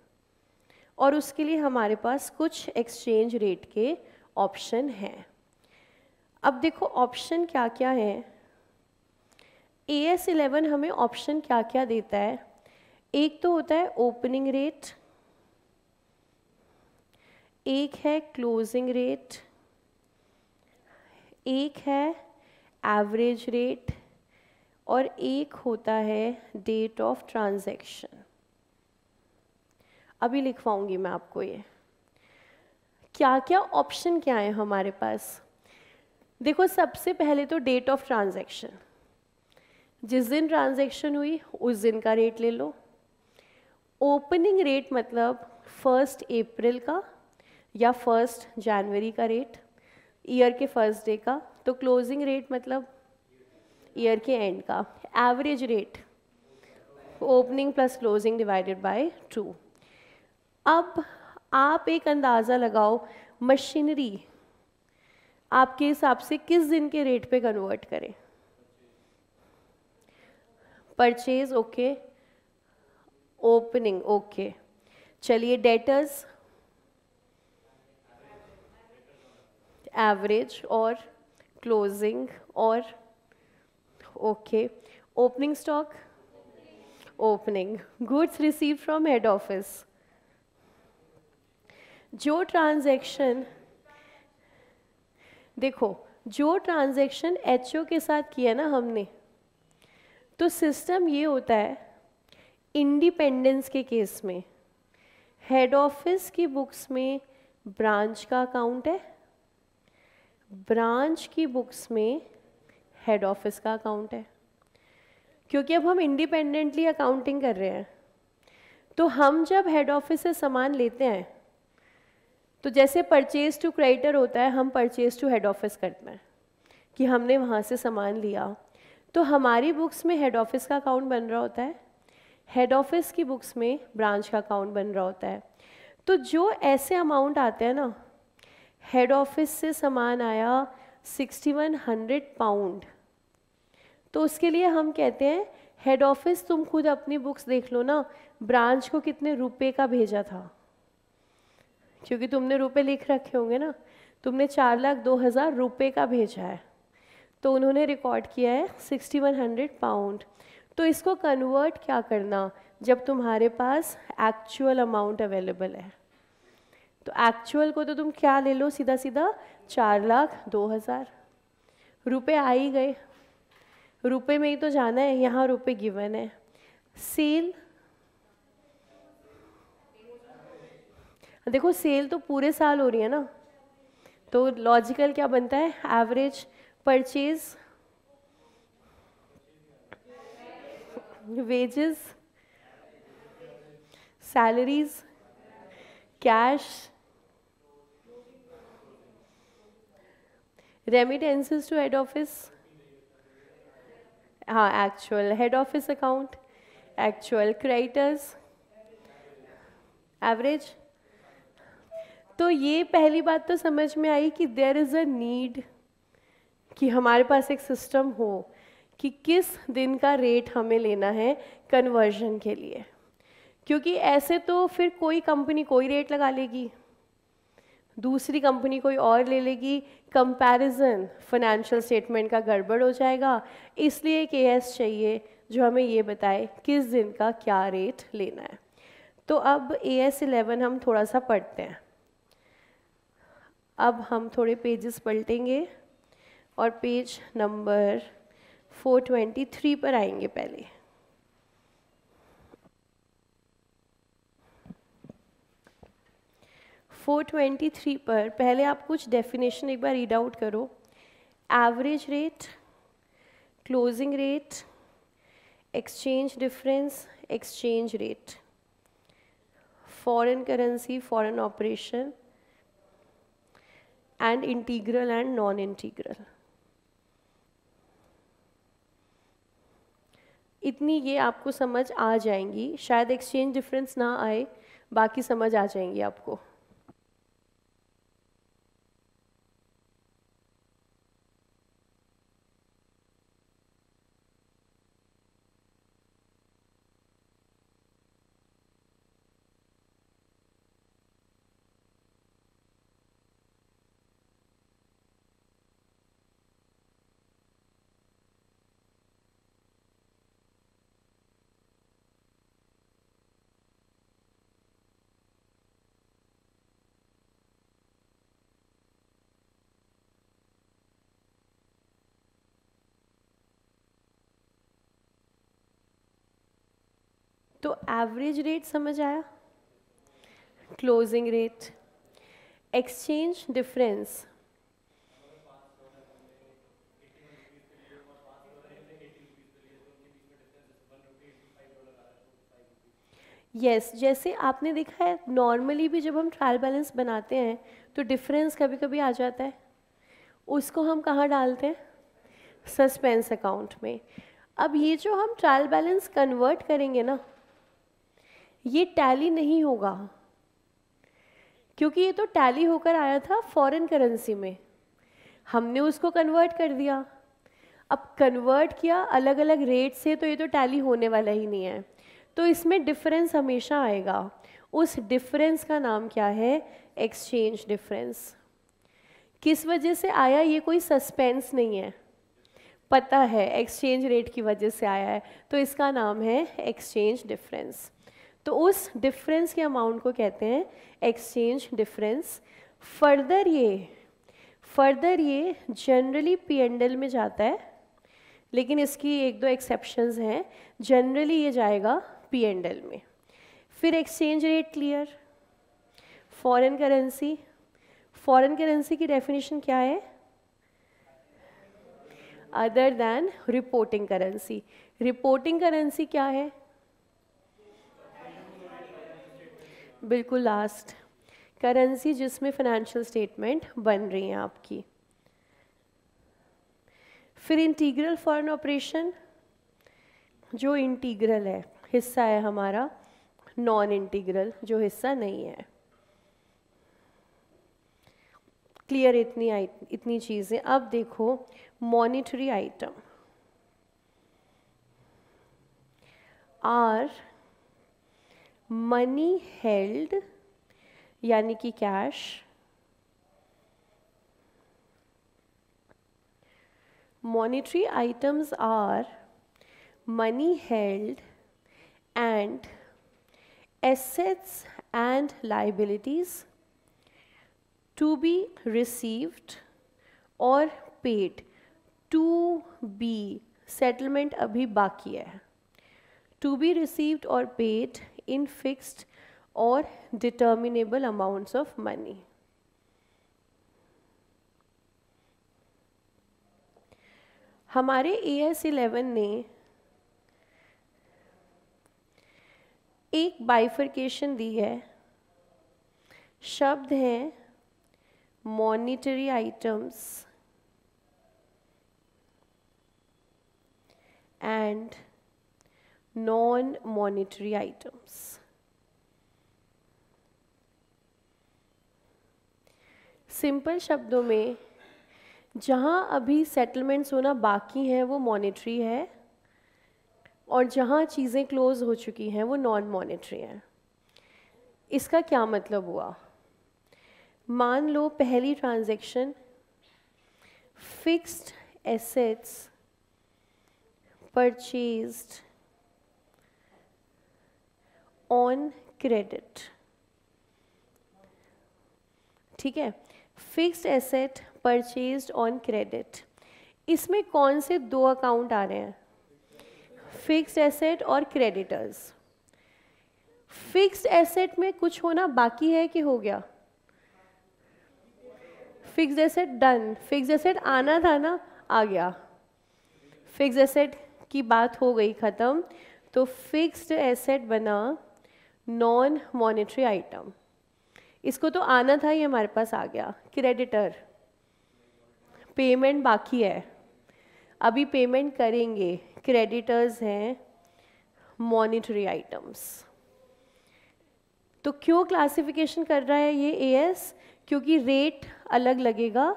और उसके लिए हमारे पास कुछ एक्सचेंज रेट के ऑप्शन हैं. अब देखो ऑप्शन क्या क्या है. AS11 हमें ऑप्शन क्या क्या देता है? एक तो होता है ओपनिंग रेट, एक है क्लोजिंग रेट, एक है एवरेज रेट और एक होता है डेट ऑफ ट्रांजैक्शन। अभी लिखवाऊंगी मैं आपको ये क्या क्या ऑप्शन क्या है हमारे पास। देखो, सबसे पहले तो डेट ऑफ ट्रांजैक्शन, जिस दिन ट्रांजैक्शन हुई उस दिन का रेट ले लो। ओपनिंग रेट मतलब 1 अप्रैल का या 1 जनवरी का रेट, ईयर के फर्स्ट डे का। तो क्लोजिंग रेट मतलब ईयर के एंड का। Average rate opening plus closing divided by 2। अब आप एक अंदाज़ा लगाओ, मशीनरी आपके हिसाब से किस दिन के रेट पे कन्वर्ट करें? Purchase, okay, opening, okay. चलिए डेटर्स, एवरेज और क्लोजिंग और okay. Opening stock, opening. Goods receive from head office, जो ट्रांजैक्शन, देखो जो ट्रांजैक्शन एचओ के साथ किया ना हमने, तो सिस्टम ये होता है इंडिपेंडेंस के केस में हेड ऑफिस की बुक्स में ब्रांच का अकाउंट है, ब्रांच की बुक्स में हेड ऑफिस का अकाउंट है। क्योंकि अब हम इंडिपेंडेंटली अकाउंटिंग कर रहे हैं, तो हम जब हेड ऑफिस से सामान लेते हैं तो जैसे परचेज टू क्रेडिटर होता है, हम परचेज टू हेड ऑफिस करते हैं कि हमने वहाँ से सामान लिया, तो हमारी बुक्स में हेड ऑफिस का अकाउंट बन रहा होता है, हेड ऑफिस की बुक्स में ब्रांच का अकाउंट बन रहा होता है। तो जो ऐसे अमाउंट आते हैं ना, हेड ऑफिस से सामान आया 6100 पाउंड, तो उसके लिए हम कहते हैं हेड ऑफिस तुम खुद अपनी बुक्स देख लो ना, ब्रांच को कितने रुपए का भेजा था, क्योंकि तुमने रुपए लिख रखे होंगे ना, तुमने 4,02,000 रुपये का भेजा है, तो उन्होंने रिकॉर्ड किया है 6100 पाउंड। तो इसको कन्वर्ट क्या करना, जब तुम्हारे पास एक्चुअल अमाउंट अवेलेबल है, तो एक्चुअल को तो तुम क्या ले लो, सीधा सीधा 4,02,000 रुपये आ ही गए, रुपए में ही तो जाना है, यहाँ रुपए गिवन है। सेल, देखो सेल तो पूरे साल हो रही है ना, तो लॉजिकल क्या बनता है, average purchase, wages, salaries, cash, remittances to head office, हाँ actual head office account, actual creditors, average. तो ये पहली बात तो समझ में आई कि देयर इज़ अ नीड कि हमारे पास एक सिस्टम हो कि किस दिन का रेट हमें लेना है कन्वर्जन के लिए, क्योंकि ऐसे तो फिर कोई कंपनी कोई रेट लगा लेगी, दूसरी कंपनी कोई और ले लेगी, कंपैरिजन फाइनेंशियल स्टेटमेंट का गड़बड़ हो जाएगा। इसलिए एक एएस चाहिए जो हमें ये बताए किस दिन का क्या रेट लेना है। तो अब AS11 हम थोड़ा सा पढ़ते हैं। अब हम थोड़े पेजेस पलटेंगे और पेज नंबर 423 पर आएंगे। पहले 423 पर पहले आप कुछ डेफिनेशन एक बार रीड आउट करो। Average rate, closing rate, exchange difference, exchange rate, foreign currency, foreign operation and integral and non integral. इतनी ये आपको समझ आ जाएंगी, शायद एक्सचेंज डिफरेंस ना आए, बाकी समझ आ जाएंगी आपको। तो एवरेज रेट समझ आया, closing rate, exchange difference, yes जैसे आपने देखा है नॉर्मली भी जब हम ट्रायल बैलेंस बनाते हैं तो डिफरेंस कभी कभी आ जाता है, उसको हम कहाँ डालते हैं, सस्पेंस अकाउंट में। अब ये जो हम ट्रायल बैलेंस कन्वर्ट करेंगे ना, ये टैली नहीं होगा, क्योंकि ये तो टैली होकर आया था फॉरेन करेंसी में, हमने उसको कन्वर्ट कर दिया। अब कन्वर्ट किया अलग अलग रेट से, तो ये तो टैली होने वाला ही नहीं है, तो इसमें डिफरेंस हमेशा आएगा। उस डिफरेंस का नाम क्या है, एक्सचेंज डिफरेंस। किस वजह से आया, ये कोई सस्पेंस नहीं है, पता है एक्सचेंज रेट की वजह से आया है, तो इसका नाम है एक्सचेंज डिफरेंस। तो उस डिफरेंस के अमाउंट को कहते हैं एक्सचेंज डिफरेंस। फर्दर ये जनरली P&L में जाता है, लेकिन इसकी एक दो एक्सेप्शंस हैं, जनरली ये जाएगा P&L में। फिर exchange rate clear, foreign currency की डेफिनेशन क्या है, other than reporting currency. Reporting currency क्या है, बिल्कुल लास्ट, करेंसी जिसमें फाइनेंशियल स्टेटमेंट बन रही हैं आपकी। फिर इंटीग्रल फॉरेन ऑपरेशन, जो इंटीग्रल है हिस्सा है हमारा, नॉन इंटीग्रल जो हिस्सा नहीं है। क्लियर इतनी चीज़ें। अब देखो monetary item are money held यानी कि cash, monetary items are money held and assets and liabilities to be received or paid, to be settlement अभी बाकी है, to be received or paid in fixed or determinable amounts of money। हमारे AS 11 ने एक bifurcation दी है, शब्द हैं monetary items and non monetary items. Simple शब्दों में जहाँ अभी सेटलमेंट्स होना बाकी हैं वो मॉनेटरी है, और जहाँ चीज़ें क्लोज हो चुकी हैं वो नॉन मॉनेटरी हैं। इसका क्या मतलब हुआ, मान लो पहली transaction fixed assets purchased on credit, ठीक है, fixed asset purchased on credit. इसमें कौन से दो अकाउंट आ रहे हैं, फिक्स्ड एसेट और क्रेडिटर्स। फिक्स्ड एसेट में कुछ होना बाकी है कि हो गया, fixed asset done, fixed asset आना था ना, आ गया, फिक्स्ड एसेट की बात हो गई ख़त्म। तो फिक्स्ड एसेट बना नॉन मॉनेटरी आइटम, इसको तो आना था, ये हमारे पास आ गया। क्रेडिटर पेमेंट बाकी है, अभी पेमेंट करेंगे, क्रेडिटर्स हैं मॉनिटरी आइटम्स। तो क्यों क्लासिफिकेशन कर रहा है ये एएस, क्योंकि रेट अलग लगेगा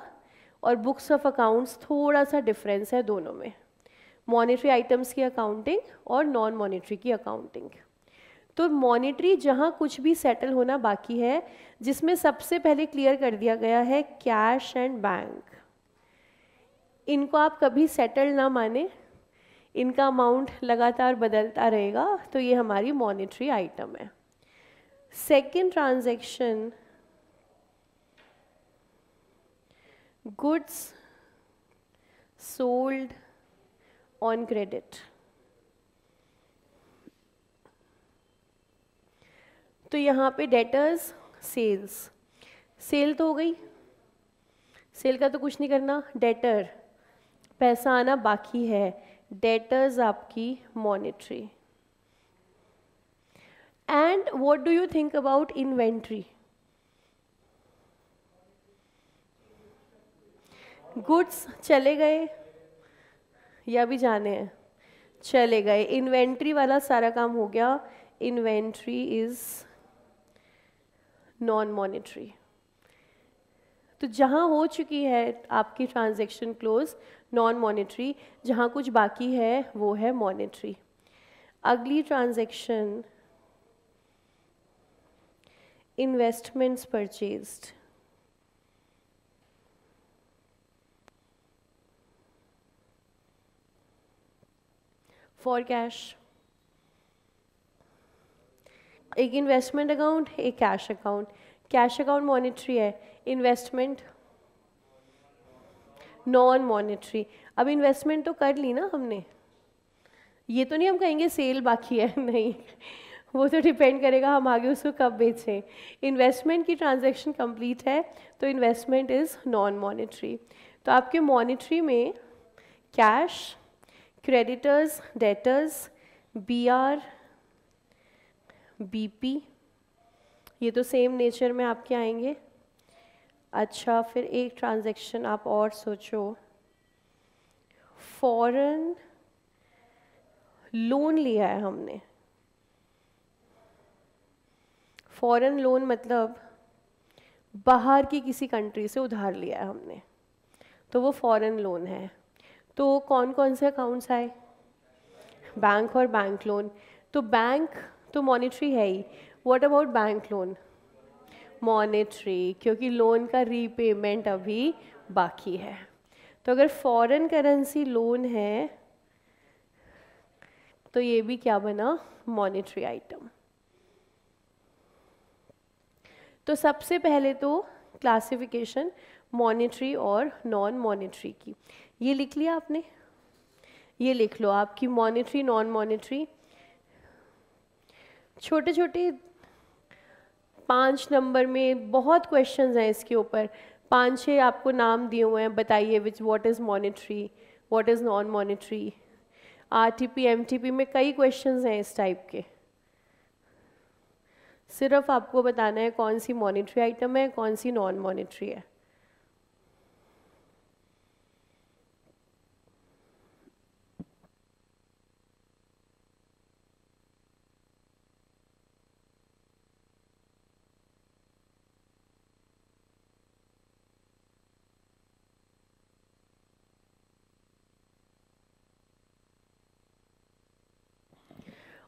और बुक्स ऑफ अकाउंट्स थोड़ा सा डिफरेंस है दोनों में, मॉनिटरी आइटम्स की अकाउंटिंग और नॉन मॉनिटरी की अकाउंटिंग। तो मॉनिटरी जहाँ कुछ भी सेटल होना बाकी है, जिसमें सबसे पहले क्लियर कर दिया गया है कैश एंड बैंक, इनको आप कभी सेटल ना माने, इनका अमाउंट लगातार बदलता रहेगा, तो ये हमारी मॉनेटरी आइटम है। Second transaction goods sold on credit, तो यहाँ पे डेटर्स सेल्स, सेल तो हो गई, सेल का तो कुछ नहीं करना, डेटर पैसा आना बाकी है, डेटर्स आपकी monetary. And what do you think about inventory? Goods चले गए या भी जाने हैं? चले गए। इन्वेंट्री वाला सारा काम हो गया, इन्वेंट्री इज नॉन मॉनेटरी। तो जहाँ हो चुकी है आपकी ट्रांजैक्शन क्लोज नॉन मॉनेटरी, जहाँ कुछ बाकी है वो है मॉनेटरी। अगली transaction investments purchased, for cash. एक इन्वेस्टमेंट अकाउंट, एक cash account. Cash account monetary है, इन्वेस्टमेंट नॉन मॉनेटरी। अब इन्वेस्टमेंट तो कर ली ना हमने, ये तो नहीं हम कहेंगे सेल बाकी है, नहीं, वो तो डिपेंड करेगा हम आगे उसको कब बेचें। इन्वेस्टमेंट की ट्रांजैक्शन कंप्लीट है तो इन्वेस्टमेंट इज़ नॉन मॉनेटरी। तो आपके मॉनेटरी में cash, creditors, debtors, BR, BP, ये तो सेम नेचर में आपके आएंगे। अच्छा, फिर एक ट्रांजैक्शन आप और सोचो, फॉरेन लोन लिया है हमने। फॉरेन लोन मतलब बाहर की किसी कंट्री से उधार लिया है हमने, तो वो फॉरेन लोन है। तो कौन कौन से अकाउंट्स आए? बैंक और बैंक लोन। तो बैंक तो मॉनेटरी है ही, what about bank loan? Monetary, क्योंकि लोन का रीपेमेंट अभी बाकी है। तो अगर फॉरेन करेंसी लोन है तो ये भी क्या बना? Monetary item. तो सबसे पहले तो क्लासिफिकेशन मॉनेटरी और नॉन मॉनेटरी की, ये लिख लिया आपने? ये लिख लो आपकी मॉनेटरी नॉन मॉनेटरी। छोटे छोटे 5 नंबर में बहुत क्वेश्चंस हैं इसके ऊपर, 5-6 आपको नाम दिए हुए हैं, बताइए विच what is monetary, what is non monetary. RTP MTP में कई क्वेश्चंस हैं इस टाइप के, सिर्फ आपको बताना है कौन सी मॉनेटरी आइटम है, कौन सी नॉन मॉनेटरी है।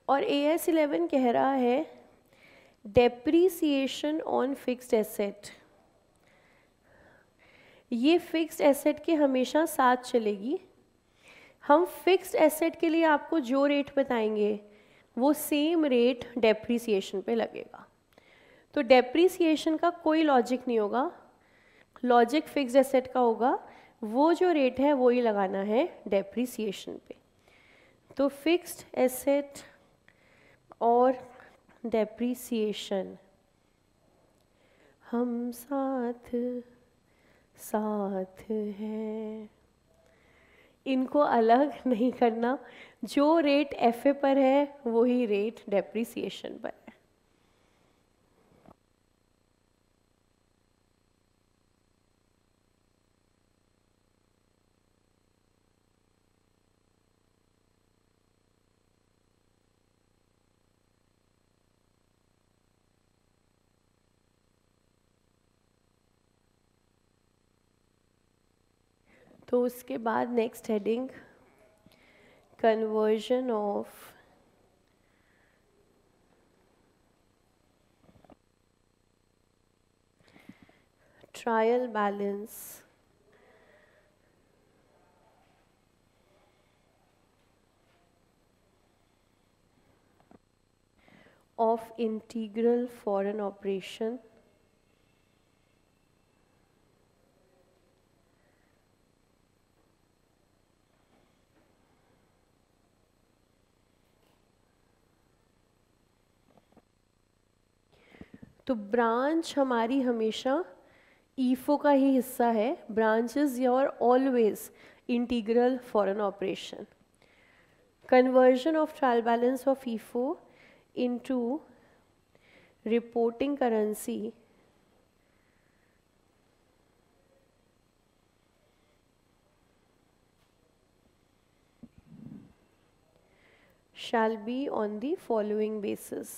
और AS11 कह रहा है डेप्रीसिएशन ऑन फिक्स्ड एसेट। ये फिक्स्ड एसेट के हमेशा साथ चलेगी। हम फिक्स्ड एसेट के लिए आपको जो रेट बताएंगे वो सेम रेट डेप्रीसिएशन पे लगेगा। तो डेप्रीसिएशन का कोई लॉजिक नहीं होगा, लॉजिक फिक्स्ड एसेट का होगा, वो जो रेट है वो ही लगाना है डेप्रीसिएशन पे। तो फिक्स्ड एसेट और डेप्रीसिएशन हम साथ साथ हैं, इनको अलग नहीं करना। जो रेट एफए पर है वही रेट डेप्रीसिएशन पर है। तो उसके बाद next heading conversion of trial balance of integral foreign operation तो ब्रांच हमारी हमेशा ईफो का ही हिस्सा है. Branch is your always integral for an operation. Conversion of trial balance of IFO into reporting currency shall be on the following basis.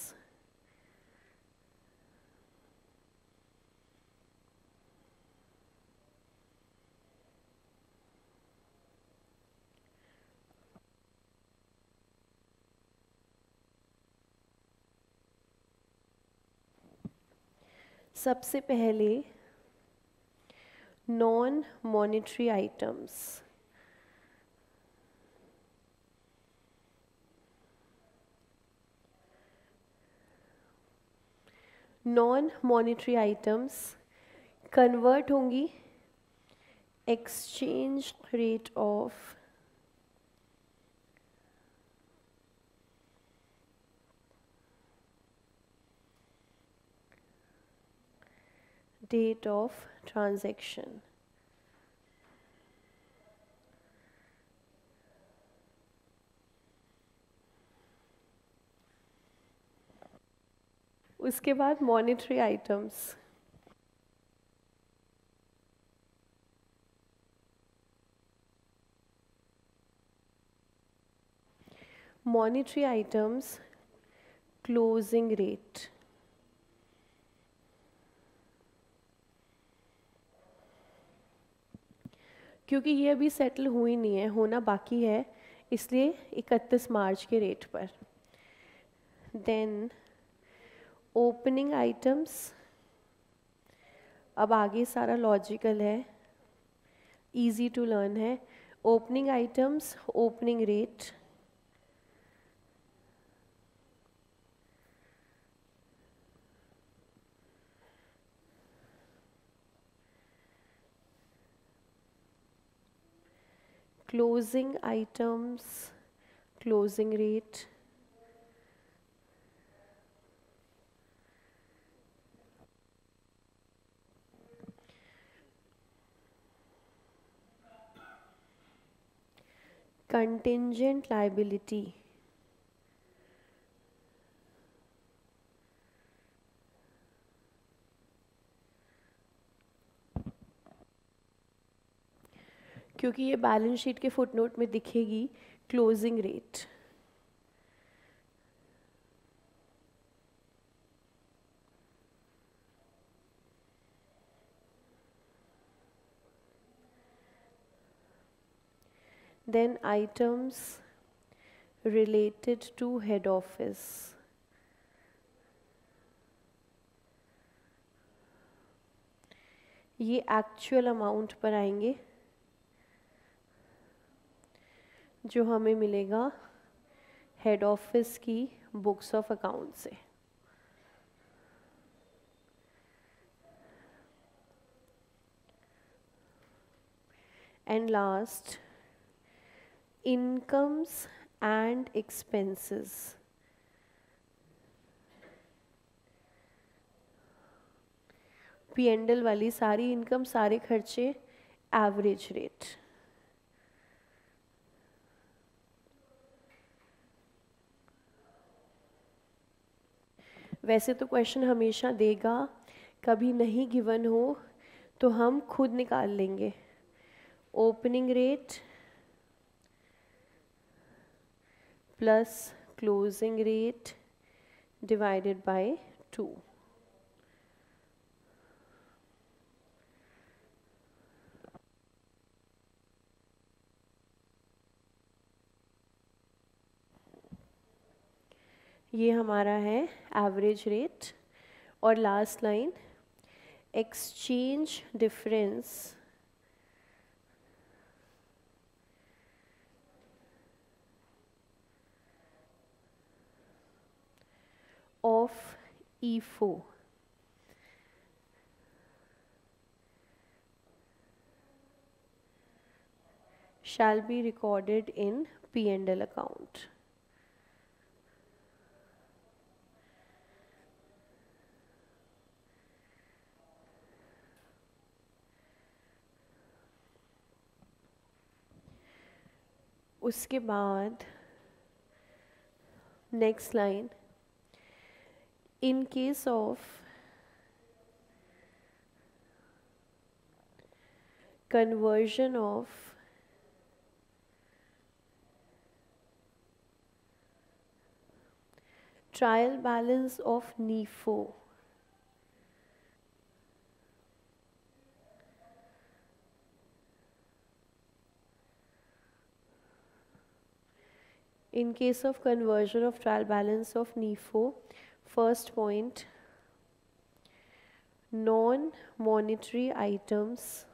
सबसे पहले non monetary items. Non monetary items convert होंगी exchange rate of date of transaction. उसके बाद monetary items. Monetary items closing rate. क्योंकि ये अभी settle हुई नहीं है, होना बाकी है, इसलिए 31 मार्च के रेट पर. Then opening items. अब आगे सारा लॉजिकल है, इजी टू लर्न है. Opening items opening rate. Closing items closing rate. Contingent liability. क्योंकि ये बैलेंस शीट के फुटनोट में दिखेगी closing rate. Then items related to head office. ये एक्चुअल अमाउंट पर आएंगे जो हमें मिलेगा हेड ऑफिस की बुक्स ऑफ अकाउंट से. And last incomes and expenses. P&L वाली सारी इनकम सारे खर्चे एवरेज रेट. वैसे तो क्वेश्चन हमेशा देगा, कभी नहीं गिवन हो तो हम खुद निकाल लेंगे. Opening rate plus closing rate divided by 2. ये हमारा है एवरेज रेट. और last line exchange difference of IFO shall be recorded in P&L account. उसके बाद next line, in case of conversion of trial balance of NIFO in case of conversion of trial balance of NIFO, first point, non-monetary items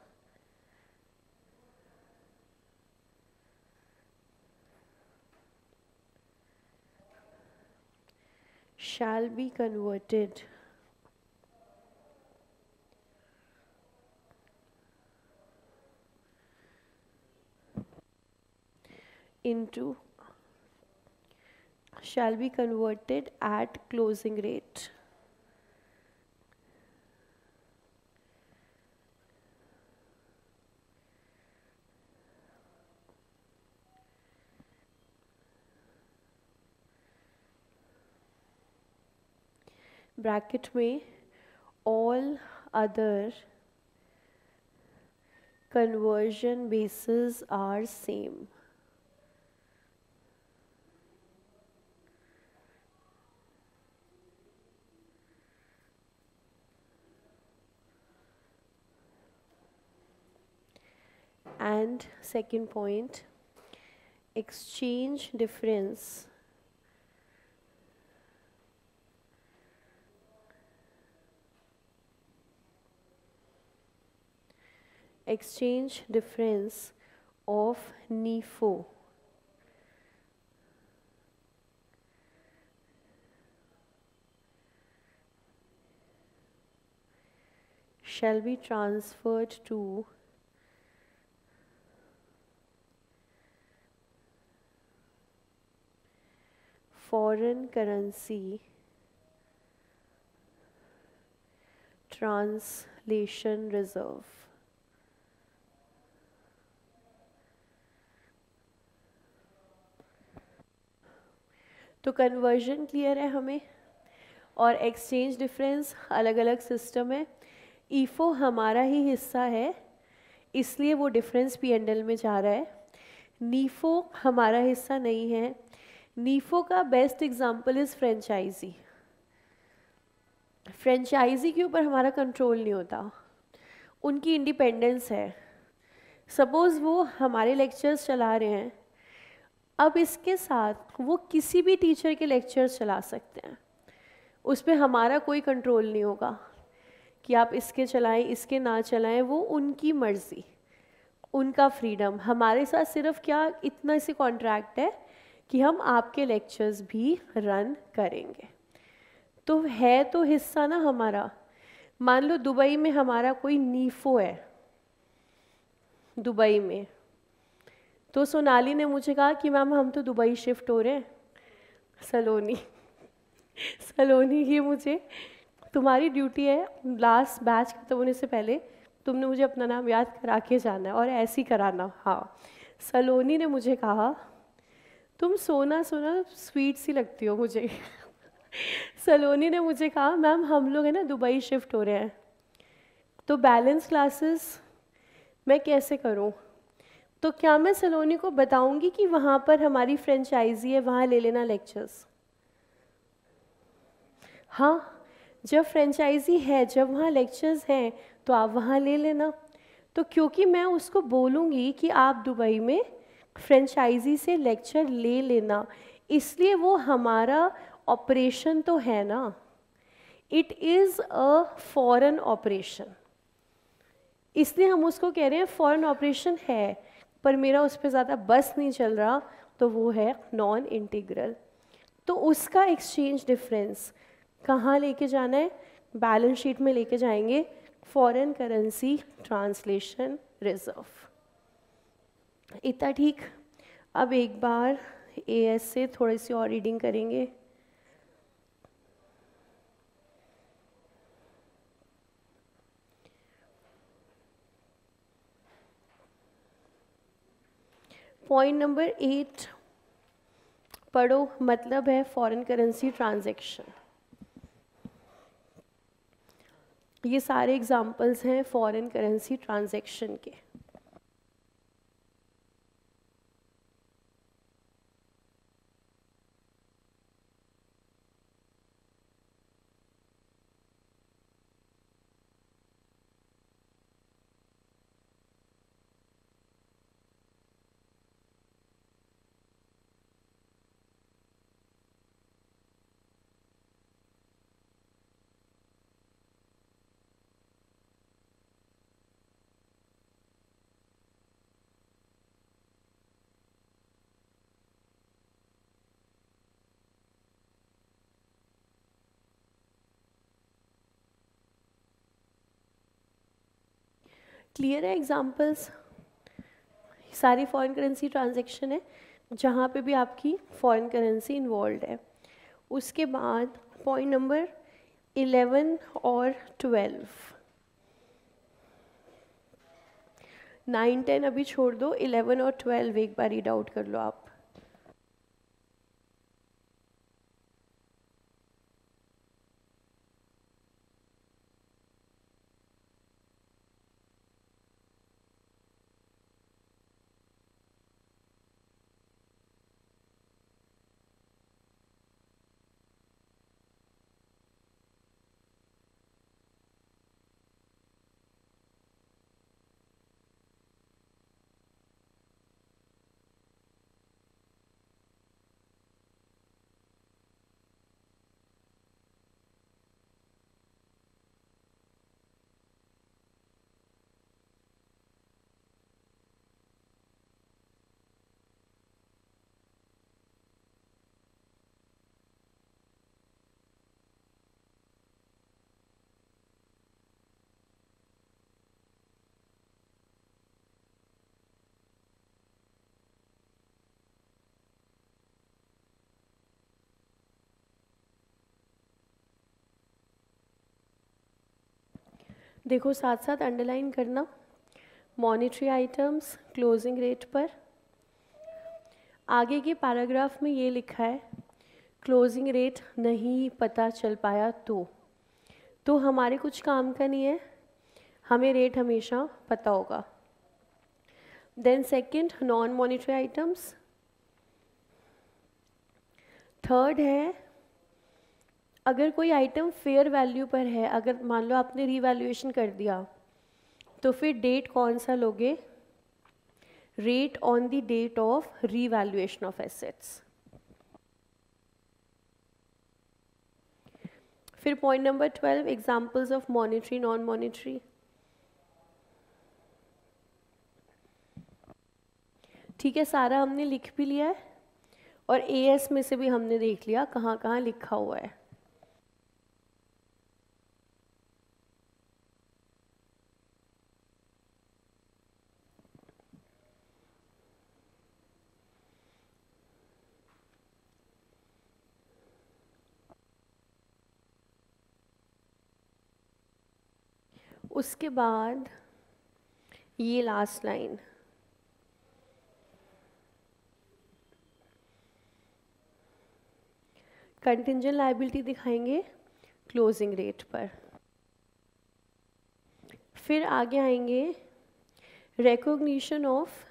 shall be converted at closing rate. Bracket में all other conversion bases are same. And second point, exchange difference of NIFO shall be transferred to foreign currency translation reserve. तो conversion clear है हमें, और exchange difference अलग अलग system है. ईफो हमारा ही हिस्सा है, इसलिए वो डिफरेंस पी&एल में जा रहा है. नीफो हमारा हिस्सा नहीं है. नीफो का best example is franchisee. Franchisee के ऊपर हमारा कंट्रोल नहीं होता, उनकी इंडिपेंडेंस है. सपोज़ वो हमारे लेक्चर्स चला रहे हैं, अब इसके साथ वो किसी भी टीचर के लेक्चर्स चला सकते हैं, उस पर हमारा कोई कंट्रोल नहीं होगा कि आप इसके चलाएं इसके ना चलाएं. वो उनकी मर्ज़ी, उनका फ्रीडम. हमारे साथ सिर्फ क्या इतना सी कॉन्ट्रैक्ट है कि हम आपके लेक्चर्स भी रन करेंगे. तो है तो हिस्सा ना हमारा. मान लो दुबई में हमारा कोई नीफो है दुबई में, तो सोनाली ने मुझे कहा कि मैम हम तो दुबई शिफ्ट हो रहे हैं, सलोनी ये मुझे तुम्हारी ड्यूटी है, लास्ट बैच खत्म होने से पहले तुमने मुझे अपना नाम याद करा के जाना है और ऐसे ही कराना. हाँ, सलोनी ने मुझे कहा तुम सोना स्वीट सी लगती हो मुझे. सलोनी ने मुझे कहा मैम हम लोग है ना दुबई शिफ्ट हो रहे हैं, तो बैलेंस क्लासेस मैं कैसे करूं. तो क्या मैं सलोनी को बताऊंगी कि वहाँ पर हमारी फ्रेंचाइजी है, वहाँ ले लेना लेक्चर्स. हाँ, जब फ्रेंचाइजी है, जब वहाँ लेक्चर्स हैं, तो आप वहाँ ले लेना. तो क्योंकि मैं उसको बोलूँगी कि आप दुबई में फ्रेंचाइजी से लेक्चर ले लेना, इसलिए वो हमारा ऑपरेशन तो है ना. It is a foreign operation, इसलिए हम उसको कह रहे हैं फॉरेन ऑपरेशन है, पर मेरा उस पर ज़्यादा बस नहीं चल रहा, तो वो है नॉन इंटीग्रल. तो उसका एक्सचेंज डिफरेंस कहाँ लेके जाना है, बैलेंस शीट में लेके जाएंगे फॉरेन करेंसी ट्रांसलेशन रिजर्व. इतना ठीक. अब एक बार एएस से थोड़ी सी और रीडिंग करेंगे. पॉइंट नंबर 8 पढ़ो, मतलब है फॉरेन करेंसी ट्रांजैक्शन। ये सारे एग्जांपल्स हैं फॉरेन करेंसी ट्रांजैक्शन के। क्लियर है एग्जांपल्स? सारी फॉरेन करेंसी ट्रांजैक्शन है जहाँ पे भी आपकी फॉरेन करेंसी इन्वॉल्व है। उसके बाद पॉइंट नंबर 11 और 12, 9, 10 अभी छोड़ दो, 11 और 12 एक बार रीड आउट कर लो आप। देखो साथ साथ अंडरलाइन करना, मॉनेटरी आइटम्स क्लोजिंग रेट पर। आगे के पैराग्राफ में ये लिखा है क्लोजिंग रेट नहीं पता चल पाया तो हमारे कुछ काम का नहीं है, हमें रेट हमेशा पता होगा। Then second, non monetary items. Third है, अगर कोई आइटम फेयर वैल्यू पर है, अगर मान लो आपने रीवैल्यूएशन कर दिया, तो फिर डेट कौन सा लोगे? Rate on the date of revaluation of assets. फिर point number 12, examples of monetary non monetary. ठीक है, सारा हमने लिख भी लिया है और एएस में से भी हमने देख लिया कहाँ कहाँ लिखा हुआ है। उसके बाद ये लास्ट लाइन, कंटिंजेंट लायबिलिटी दिखाएंगे क्लोजिंग रेट पर। फिर आगे आएंगे recognition of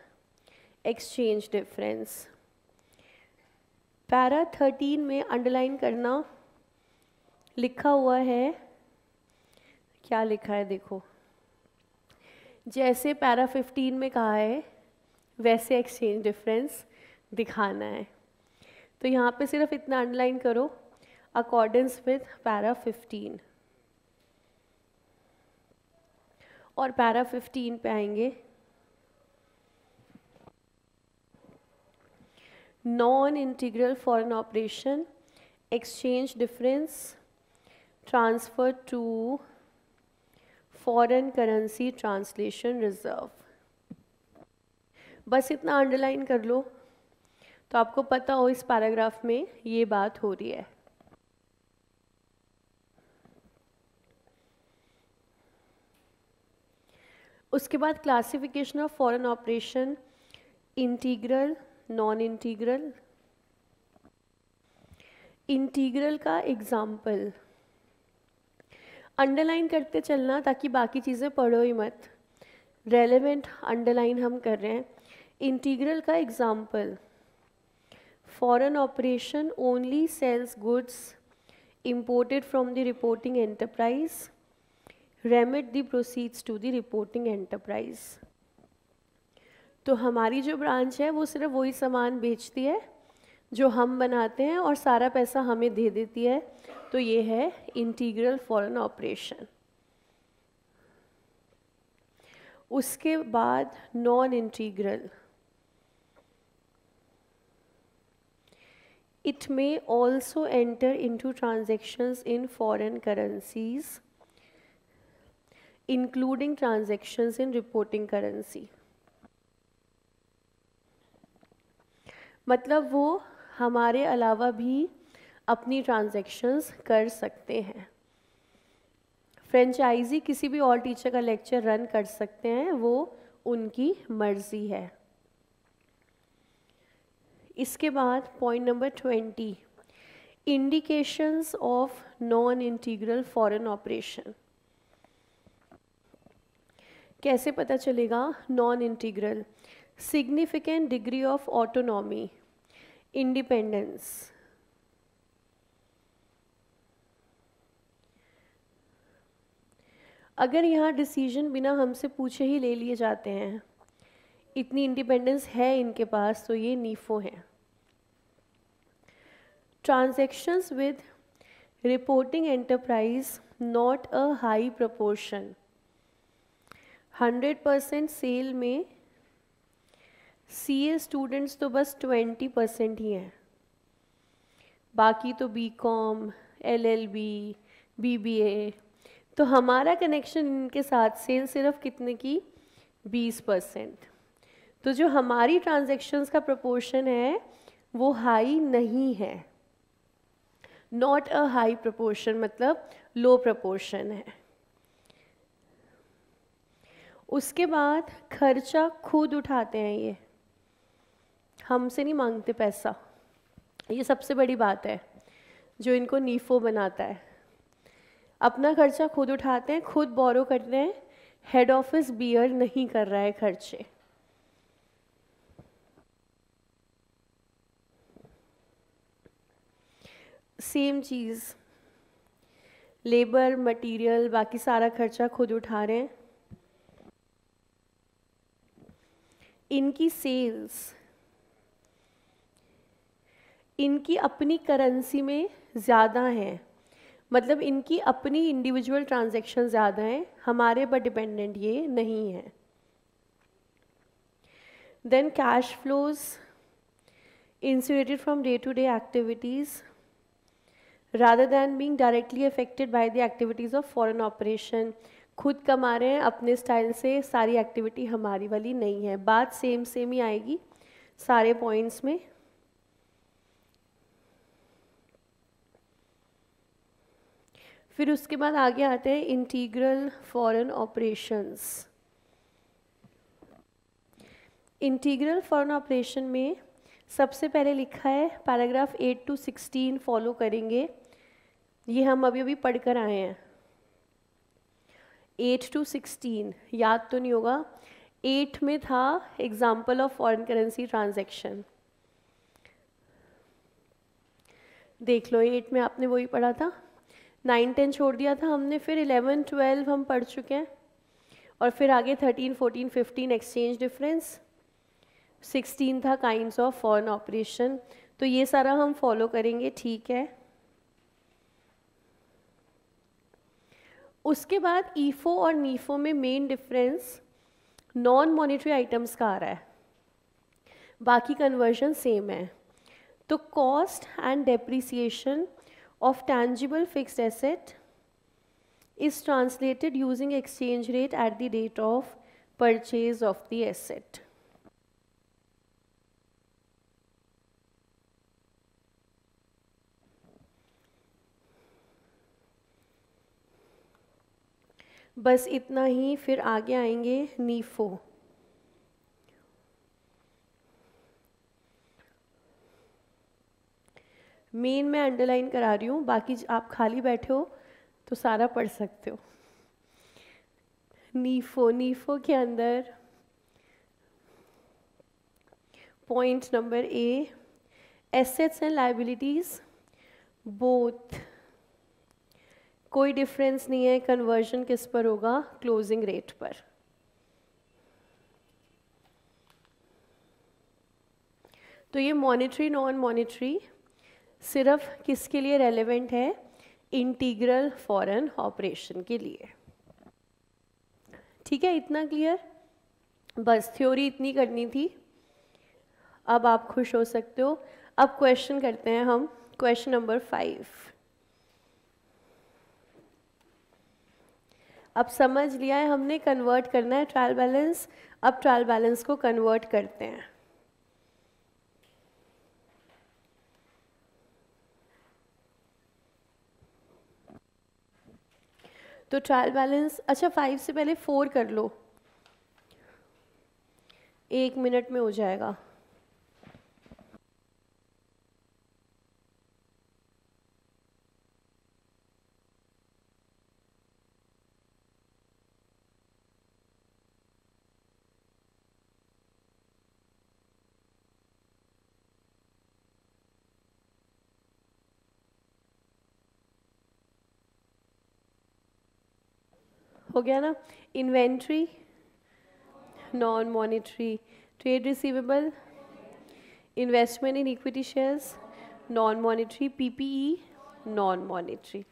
exchange difference. Para 13 में अंडरलाइन करना, लिखा हुआ है, क्या लिखा है देखो, जैसे पैरा 15 में कहा है वैसे एक्सचेंज डिफरेंस दिखाना है। तो यहाँ पे सिर्फ इतना अंडरलाइन करो, अकॉर्डेंस विद पैरा 15। और पैरा 15 पे आएंगे, non integral foreign operation exchange difference transfer to foreign currency translation reserve. बस इतना अंडरलाइन कर लो तो आपको पता हो इस पैराग्राफ में ये बात हो रही है। उसके बाद classification of foreign operation, integral, non integral. Integral का एग्जाम्पल अंडरलाइन करते चलना ताकि बाकी चीज़ें पढ़ो ही मत, रेलेवेंट अंडरलाइन हम कर रहे हैं। इंटीग्रल का example, foreign operation only sells goods imported from the reporting enterprise, remit the proceeds to the reporting enterprise। तो हमारी जो ब्रांच है वो सिर्फ वही सामान बेचती है जो हम बनाते हैं और सारा पैसा हमें दे देती है, तो ये है इंटीग्रल फॉरेन ऑपरेशन। उसके बाद non integral, it may also enter into transactions in foreign currencies, including transactions in reporting currency। मतलब वो हमारे अलावा भी अपनी ट्रांजैक्शंस कर सकते हैं। फ्रेंचाइजी किसी भी और टीचर का लेक्चर रन कर सकते हैं, वो उनकी मर्जी है। इसके बाद point number 20, indications of non integral foreign operation. कैसे पता चलेगा non integral? Significant degree of autonomy, independence. अगर यहाँ डिसीजन बिना हमसे पूछे ही ले लिए जाते हैं, इतनी इंडिपेंडेंस है इनके पास, तो ये नीफो है। Transactions with reporting enterprise not a high proportion. 100% sale में सीए स्टूडेंट्स तो बस 20% ही हैं, बाकी तो बीकॉम, एलएलबी, बीबीए। तो हमारा कनेक्शन इनके साथ सेल सिर्फ कितने की? 20%। तो जो हमारी ट्रांजैक्शंस का प्रपोर्शन है वो हाई नहीं है, नॉट अ हाई प्रपोर्शन, मतलब लो प्रपोर्शन है। उसके बाद खर्चा खुद उठाते हैं, ये हमसे नहीं मांगते पैसा। ये सबसे बड़ी बात है जो इनको नीफो बनाता है। अपना खर्चा खुद उठाते हैं, खुद बोरो करते हैं, हेड ऑफिस बियर नहीं कर रहा है खर्चे। सेम चीज़, लेबर, मटेरियल, बाकी सारा खर्चा खुद उठा रहे हैं। इनकी सेल्स इनकी अपनी करेंसी में ज़्यादा हैं, मतलब इनकी अपनी इंडिविजुअल ट्रांजैक्शन ज़्यादा हैं, हमारे पर डिपेंडेंट ये नहीं है। Then cash flows insulated from day-to-day activities rather than being directly affected by the activities of foreign operation। खुद कमा रहे हैं अपने स्टाइल से, सारी एक्टिविटी हमारी वाली नहीं है। बात सेम सेम ही आएगी सारे पॉइंट्स में। फिर उसके बाद आगे आते हैं integral foreign operations. Integral foreign operation में सबसे पहले लिखा है पैराग्राफ 8 to 16 फॉलो करेंगे, ये हम अभी अभी पढ़ कर आए हैं। 8 to 16 याद तो नहीं होगा। 8 में था example of foreign currency transaction, देख लो 8 में आपने वही पढ़ा था। 9, 10 छोड़ दिया था हमने, फिर 11, 12 हम पढ़ चुके हैं, और फिर आगे 13, 14, 15 एक्सचेंज डिफरेंस, 16 था काइंड्स ऑफ फॉरेन ऑपरेशन। तो ये सारा हम फॉलो करेंगे, ठीक है। उसके बाद ईफो और नीफो में main difference non monetary items का आ रहा है, बाकी कन्वर्जन सेम है। तो cost and depreciation of tangible fixed asset is translated using exchange rate at the date of purchase of the asset। बस इतना ही, फिर आगे आएंगे नीफो। मेन मैं अंडरलाइन करा रही हूँ, बाकी आप खाली बैठे हो तो सारा पढ़ सकते हो। नीफो के अंदर point number A, assets and liabilities both, कोई डिफरेंस नहीं है, कन्वर्जन किस पर होगा, क्लोजिंग रेट पर। तो ये मॉनेटरी नॉन मॉनेटरी सिर्फ किसके लिए रेलेवेंट है, इंटीग्रल फॉरेन ऑपरेशन के लिए। ठीक है, इतना क्लियर, बस थ्योरी इतनी करनी थी, अब आप खुश हो सकते हो। अब क्वेश्चन करते हैं हम, क्वेश्चन नंबर 5। अब समझ लिया है हमने कन्वर्ट करना है ट्रायल बैलेंस, अब ट्रायल बैलेंस को कन्वर्ट करते हैं। तो ट्रायल बैलेंस, अच्छा 5 से पहले 4 कर लो, 1 मिनट में हो जाएगा। हो गया ना। Inventory non monetary, trade receivable, investment in equity shares non monetary, PPE non monetary.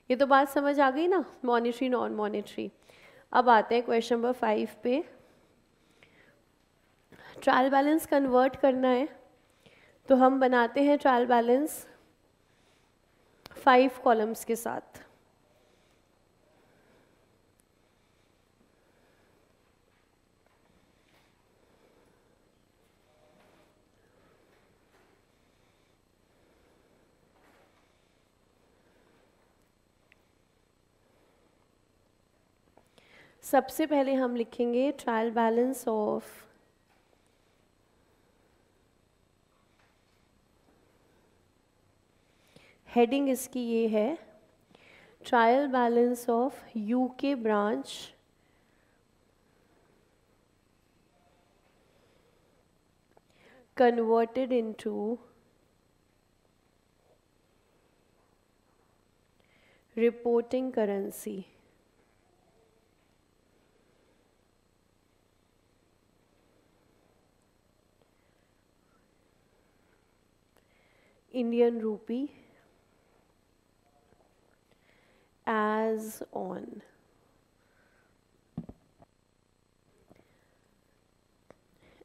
ये तो बात समझ आ गई ना, मॉनेटरी नॉन मॉनेटरी। अब आते हैं क्वेश्चन नंबर 5 पे। ट्रायल बैलेंस कन्वर्ट करना है तो हम बनाते हैं ट्रायल बैलेंस 5 कॉलम्स के साथ। सबसे पहले हम लिखेंगे ट्रायल बैलेंस ऑफ हेडिंग इसकी ये है, trial balance of UK branch converted into reporting currency. Indian rupee as on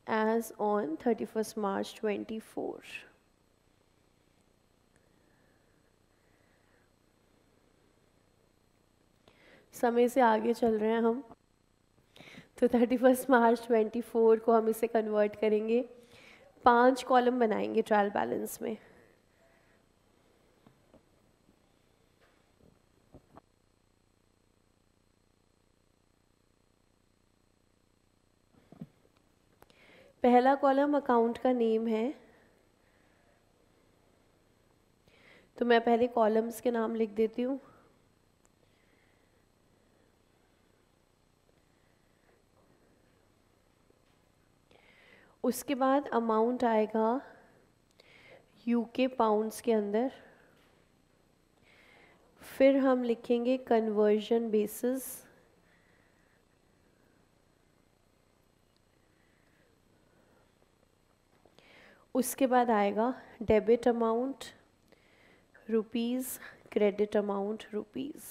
as on 31st March 24. समय से आगे चल रहे हैं हम, तो 31 मार्च 24 को हम इसे कन्वर्ट करेंगे, 5 कॉलम बनाएंगे ट्रायल बैलेंस में। पहला कॉलम अकाउंट का नेम है, तो मैं पहले कॉलम्स के नाम लिख देती हूँ। उसके बाद अमाउंट आएगा यूके पाउंड्स के अंदर, फिर हम लिखेंगे कन्वर्जन बेसिस, उसके बाद आएगा debit amount rupees, credit amount rupees.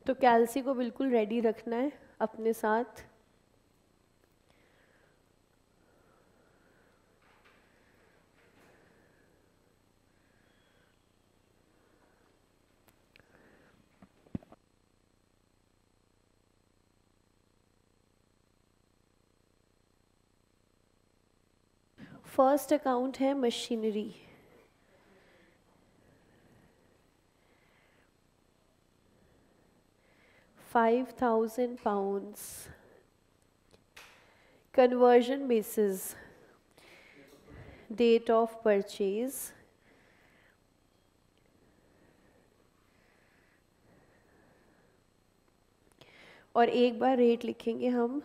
तो कैल्सी को बिल्कुल रेडी रखना है अपने साथ। फर्स्ट अकाउंट है machinery, 5,000 pounds. Conversion basis, date of purchase, और एक बार रेट लिखेंगे हम.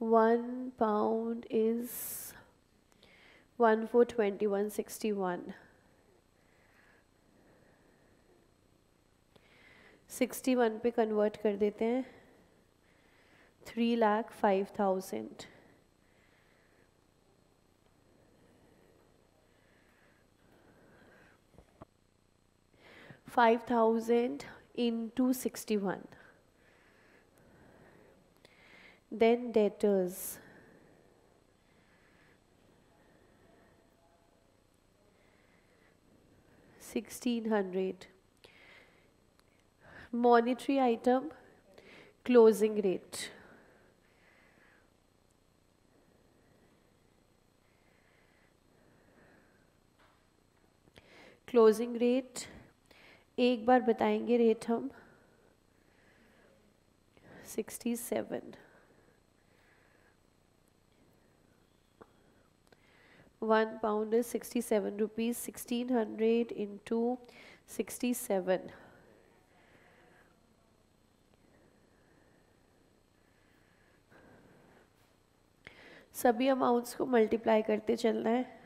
1 pound is 1421.61. 61 पे कन्वर्ट कर देते हैं. 3,05,000. 5,000 into 61. Then debtors. 1,600. Monetary item, closing rate. Closing rate एक बार बताएंगे रेट हम. 67. 1 pound is 67 rupees. 1,600 into 67. सभी अमाउंट्स को मल्टीप्लाई करते चलना है.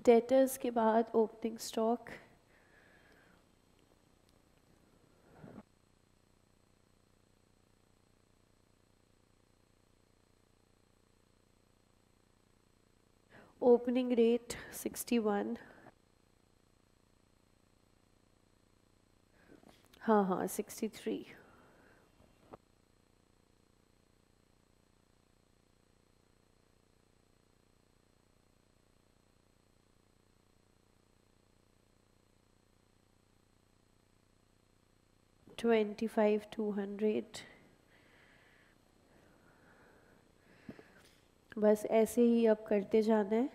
डेटर्स के बाद ओपनिंग स्टॉक. Opening rate 61. हाँ 63. $25,200. बस ऐसे ही अब करते जाना है.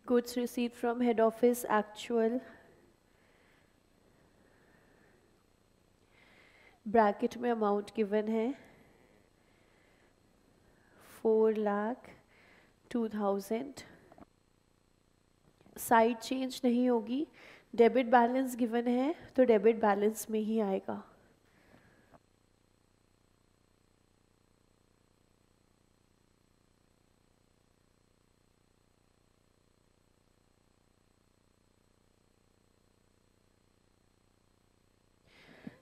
Goods received from head office actual. Bracket में अमाउंट गिवन है 4,02,000. साइड चेंज नहीं होगी. डेबिट बैलेंस गिवन है तो डेबिट बैलेंस में ही आएगा.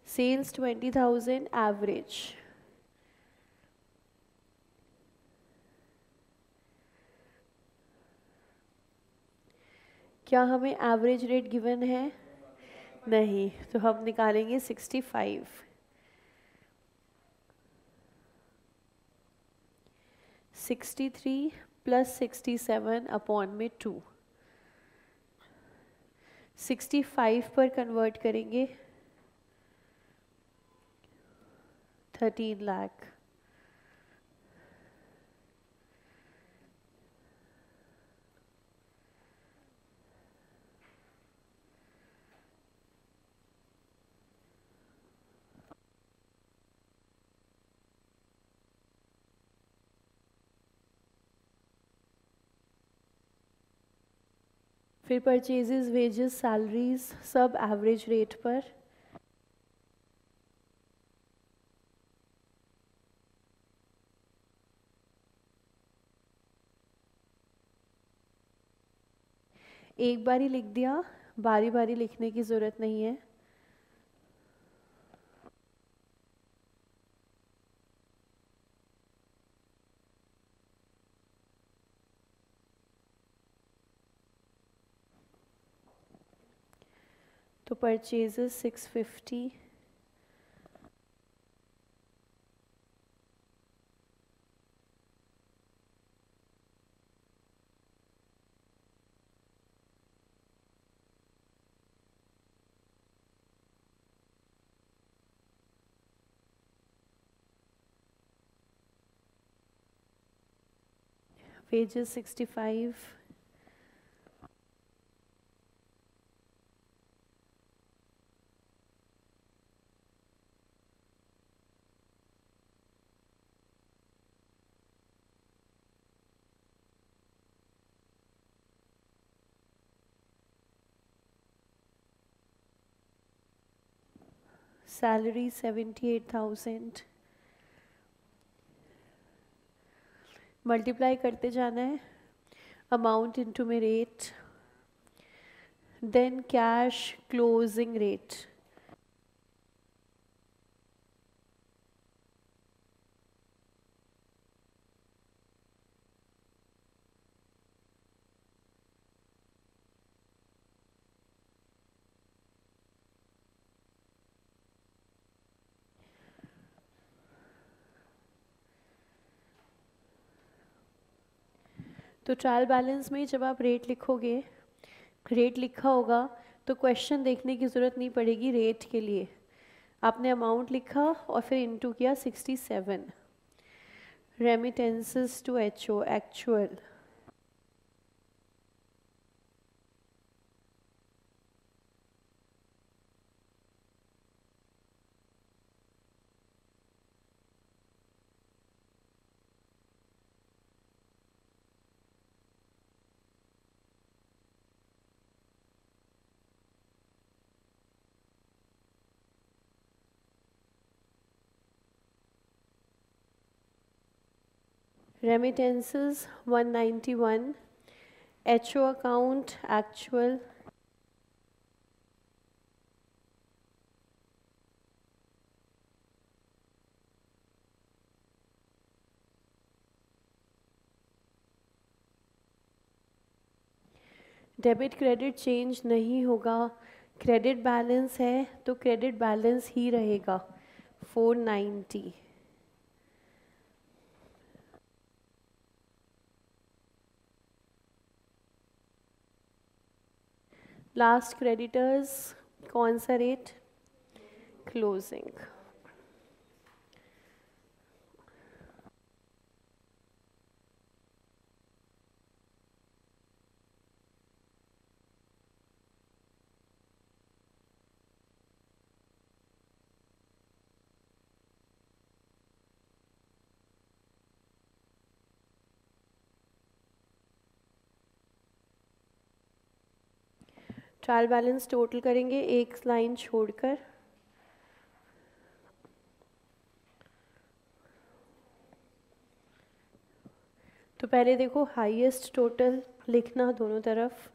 Sales 20,000 average. क्या हमें एवरेज रेट गिवन है? नहीं, तो हम निकालेंगे 65. 63 प्लस 67 अपॉन में 2. 65 पर कन्वर्ट करेंगे 13 लाख. फिर परचेजेस, वेजेस, सैलरीज सब एवरेज रेट पर. एक बार ही लिख दिया, बारी बारी लिखने की ज़रूरत नहीं है. तो परचेजेस 650, wages 65, salary 78,000, मल्टीप्लाई करते जाना है अमाउंट इनटू में rate, then cash closing rate. तो ट्रायल बैलेंस में जब आप रेट लिखोगे, रेट लिखा होगा तो क्वेश्चन देखने की ज़रूरत नहीं पड़ेगी रेट के लिए। आपने अमाउंट लिखा और फिर इनटू किया 67, remittances to HO actual, remittances 191, HO account actual, debit credit change नहीं होगा, क्रेडिट बैलेंस है तो क्रेडिट बैलेंस ही रहेगा 490। लास्ट क्रेडिटर्स कौन सा rate, closing. Trial balance total करेंगे एक लाइन छोड़कर, तो पहले देखो हाईएस्ट टोटल लिखना दोनों तरफ,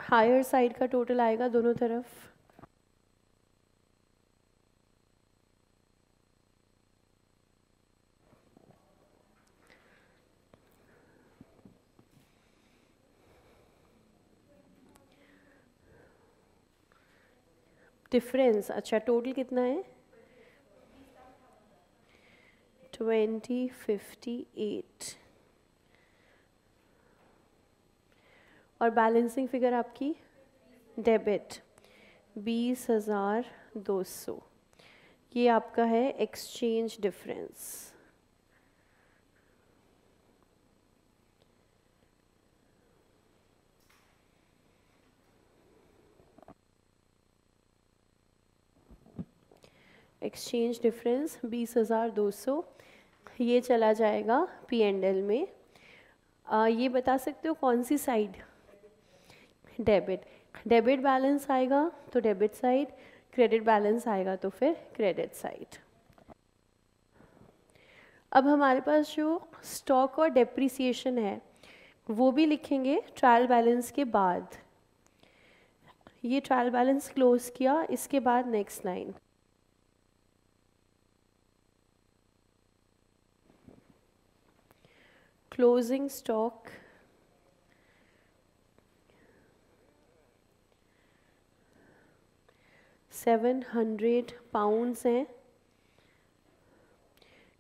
हायर साइड का टोटल आएगा दोनों तरफ, डिफरेंस अच्छा टोटल कितना है 2058, और बैलेंसिंग फिगर आपकी डेबिट 20,200, ये आपका है एक्सचेंज डिफरेंस। एक्सचेंज डिफरेंस 20,200, ये चला जाएगा P&L में। ये बता सकते हो कौन सी साइड, डेबिट, डेबिट बैलेंस आएगा तो डेबिट साइड, क्रेडिट बैलेंस आएगा तो फिर क्रेडिट साइड। अब हमारे पास जो स्टॉक और डेप्रिसिएशन है वो भी लिखेंगे ट्रायल बैलेंस के बाद। ये ट्रायल बैलेंस क्लोज किया, इसके बाद नेक्स्ट लाइन क्लोजिंग स्टॉक £700 हैं,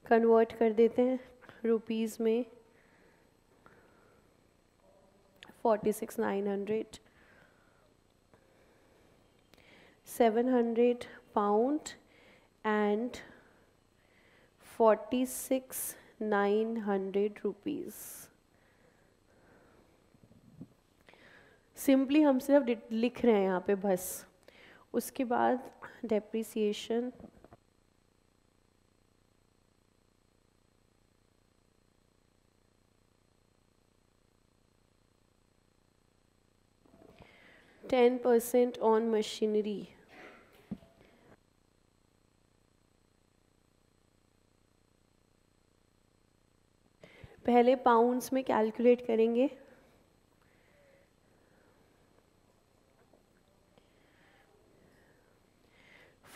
कन्वर्ट कर देते हैं रुपीज़ में 46,900। £700 and 46,900 रुपीज़। सिंपली हम सिर्फ लिख रहे हैं यहाँ पे बस। उसके बाद डेप्रिसिएशन %10 ऑन मशीनरी। पहले पाउंड्स में कैलकुलेट करेंगे।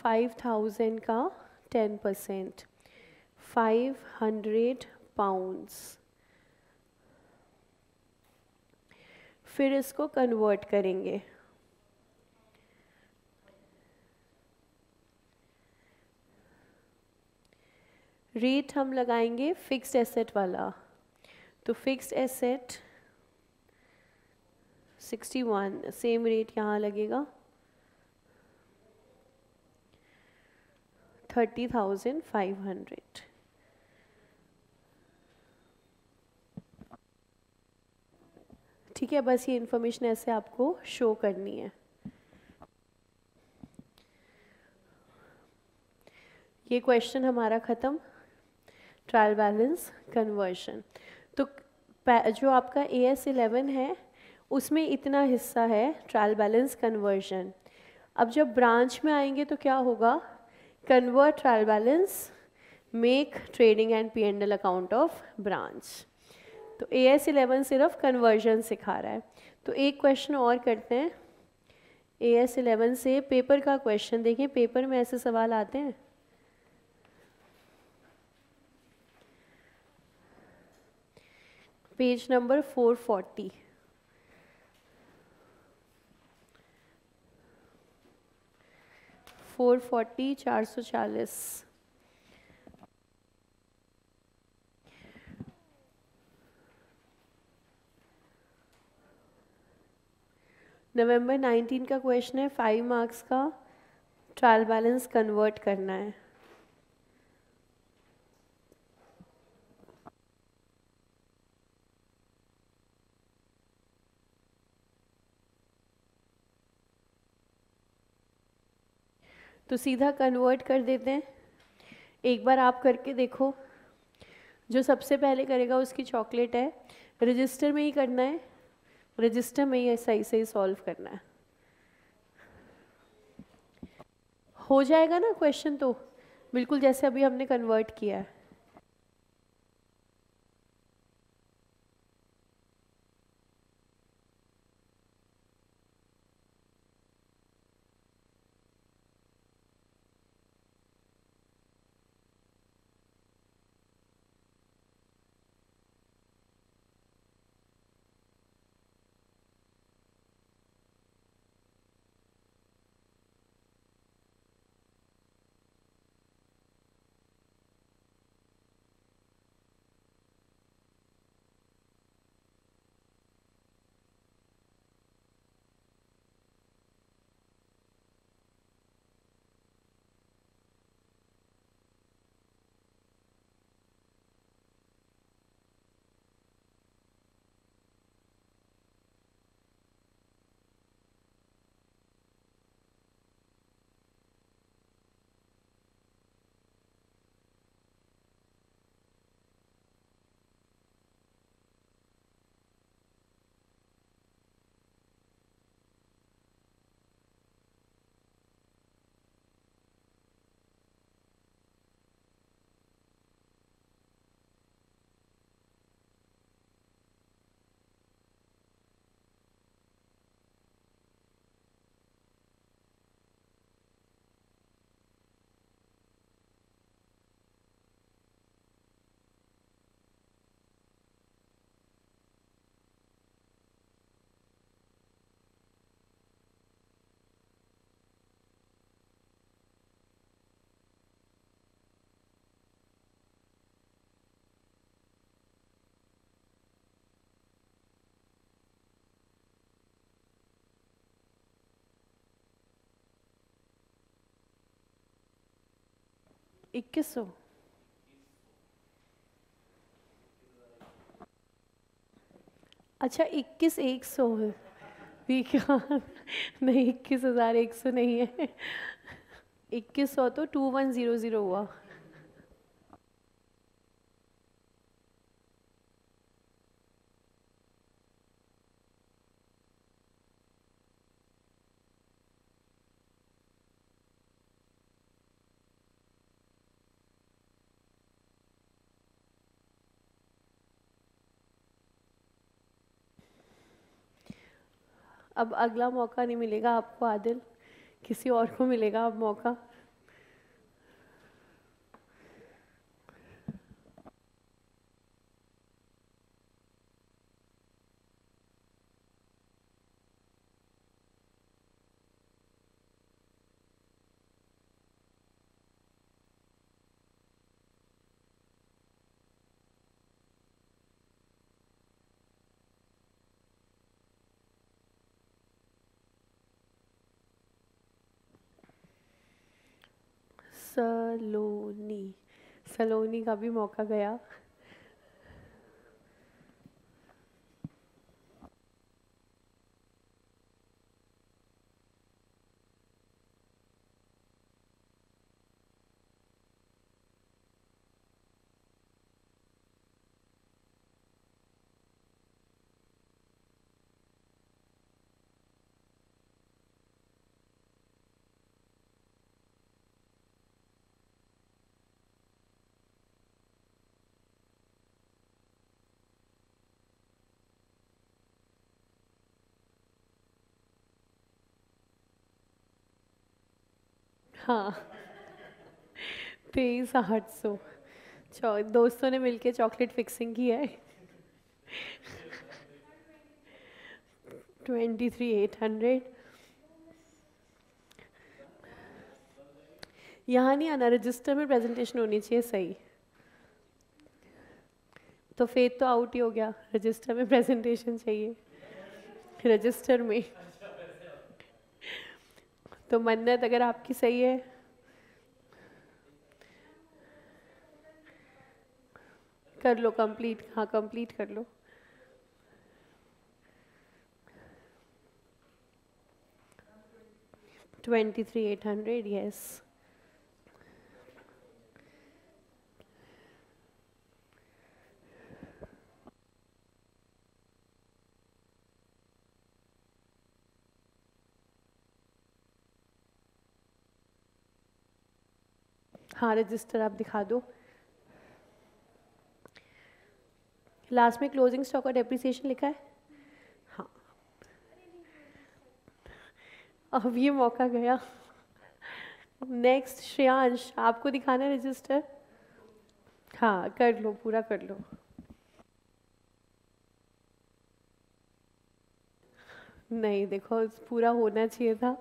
£5,000 का 10%, £500। फिर इसको कन्वर्ट करेंगे। रेट हम लगाएंगे फिक्स्ड एसेट वाला, तो फिक्स्ड एसेट 61, सेम रेट यहाँ लगेगा 30,500। ठीक है, बस ये इन्फॉर्मेशन ऐसे आपको शो करनी है। ये क्वेश्चन हमारा ख़त्म, ट्रायल बैलेंस कन्वर्शन। तो जो आपका AS11 है उसमें इतना हिस्सा है ट्रायल बैलेंस कन्वर्शन। अब जब ब्रांच में आएंगे तो क्या होगा, convert trial balance, make trading and P&L account of branch. तो AS11 सिर्फ कन्वर्जन सिखा रहा है। तो एक क्वेश्चन और करते हैं AS11 से। पेपर का क्वेश्चन देखिए, पेपर में ऐसे सवाल आते हैं। Page number 440। $440, 440। नवंबर 19 का क्वेश्चन है, 5 मार्क्स का, ट्रायल बैलेंस कन्वर्ट करना है। तो सीधा कन्वर्ट कर देते हैं। एक बार आप करके देखो, जो सबसे पहले करेगा उसकी चॉकलेट है। रजिस्टर में ही करना है, रजिस्टर में ही सही सही सॉल्व करना है। हो जाएगा ना क्वेश्चन, तो बिल्कुल जैसे अभी हमने कन्वर्ट किया है। 2100। अच्छा 21,100 है। वी क्या नहीं, 21,100 नहीं है। 2100 तो 2100 हुआ। अब अगला मौका नहीं मिलेगा आपको आदिल, किसी और को मिलेगा अब मौका। सलोनी, सलोनी का भी मौका गया। हाँ 23,800। दोस्तों ने मिलके चॉकलेट फिक्सिंग की है। 23,800। यहाँ नहीं आना, रजिस्टर में प्रेजेंटेशन होनी चाहिए सही। तो फेथ तो आउट ही हो गया, रजिस्टर में प्रेजेंटेशन चाहिए, रजिस्टर में। तो मन्नत अगर आपकी सही है, कर लो कंप्लीट। हाँ कंप्लीट कर लो। $23,800, यस। हाँ रजिस्टर आप दिखा दो। लास्ट में क्लोजिंग स्टॉक और डेप्रिसिएशन लिखा है। हाँ अब ये मौका गया। नेक्स्ट श्रेयांश, आपको दिखाना है रजिस्टर। हाँ कर लो, पूरा कर लो। नहीं देखो, पूरा होना चाहिए था।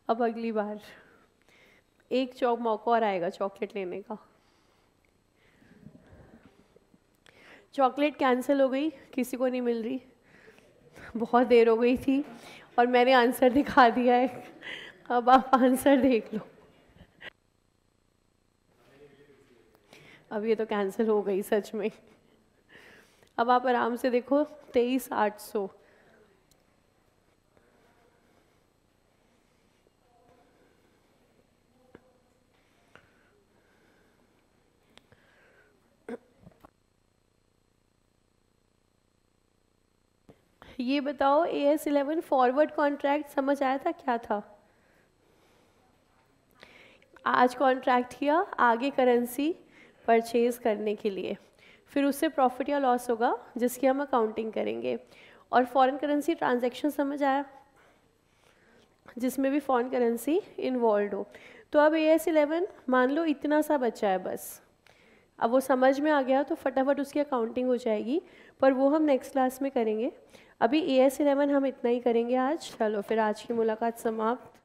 अब अगली बार एक मौका और आएगा चॉकलेट लेने का। चॉकलेट कैंसिल हो गई, किसी को नहीं मिल रही। बहुत देर हो गई थी और मैंने आंसर दिखा दिया है। अब आप आंसर देख लो। अब ये तो कैंसिल हो गई सच में। अब आप आराम से देखो, 23,800। ये बताओ AS11 फॉरवर्ड कॉन्ट्रैक्ट समझ आया था क्या था? आज कॉन्ट्रैक्ट किया आगे करेंसी परचेज करने के लिए, फिर उससे प्रॉफिट या लॉस होगा जिसकी हम अकाउंटिंग करेंगे। और फॉरेन करेंसी ट्रांजैक्शन समझ आया, जिसमें भी फॉरेन करेंसी इन्वॉल्व हो। तो अब AS11 मान लो इतना सा बचा है बस। अब वो समझ में आ गया तो फटाफट उसकी अकाउंटिंग हो जाएगी, पर वो हम नेक्स्ट क्लास में करेंगे। अभी AS11 हम इतना ही करेंगे आज। चलो फिर आज की मुलाकात समाप्त।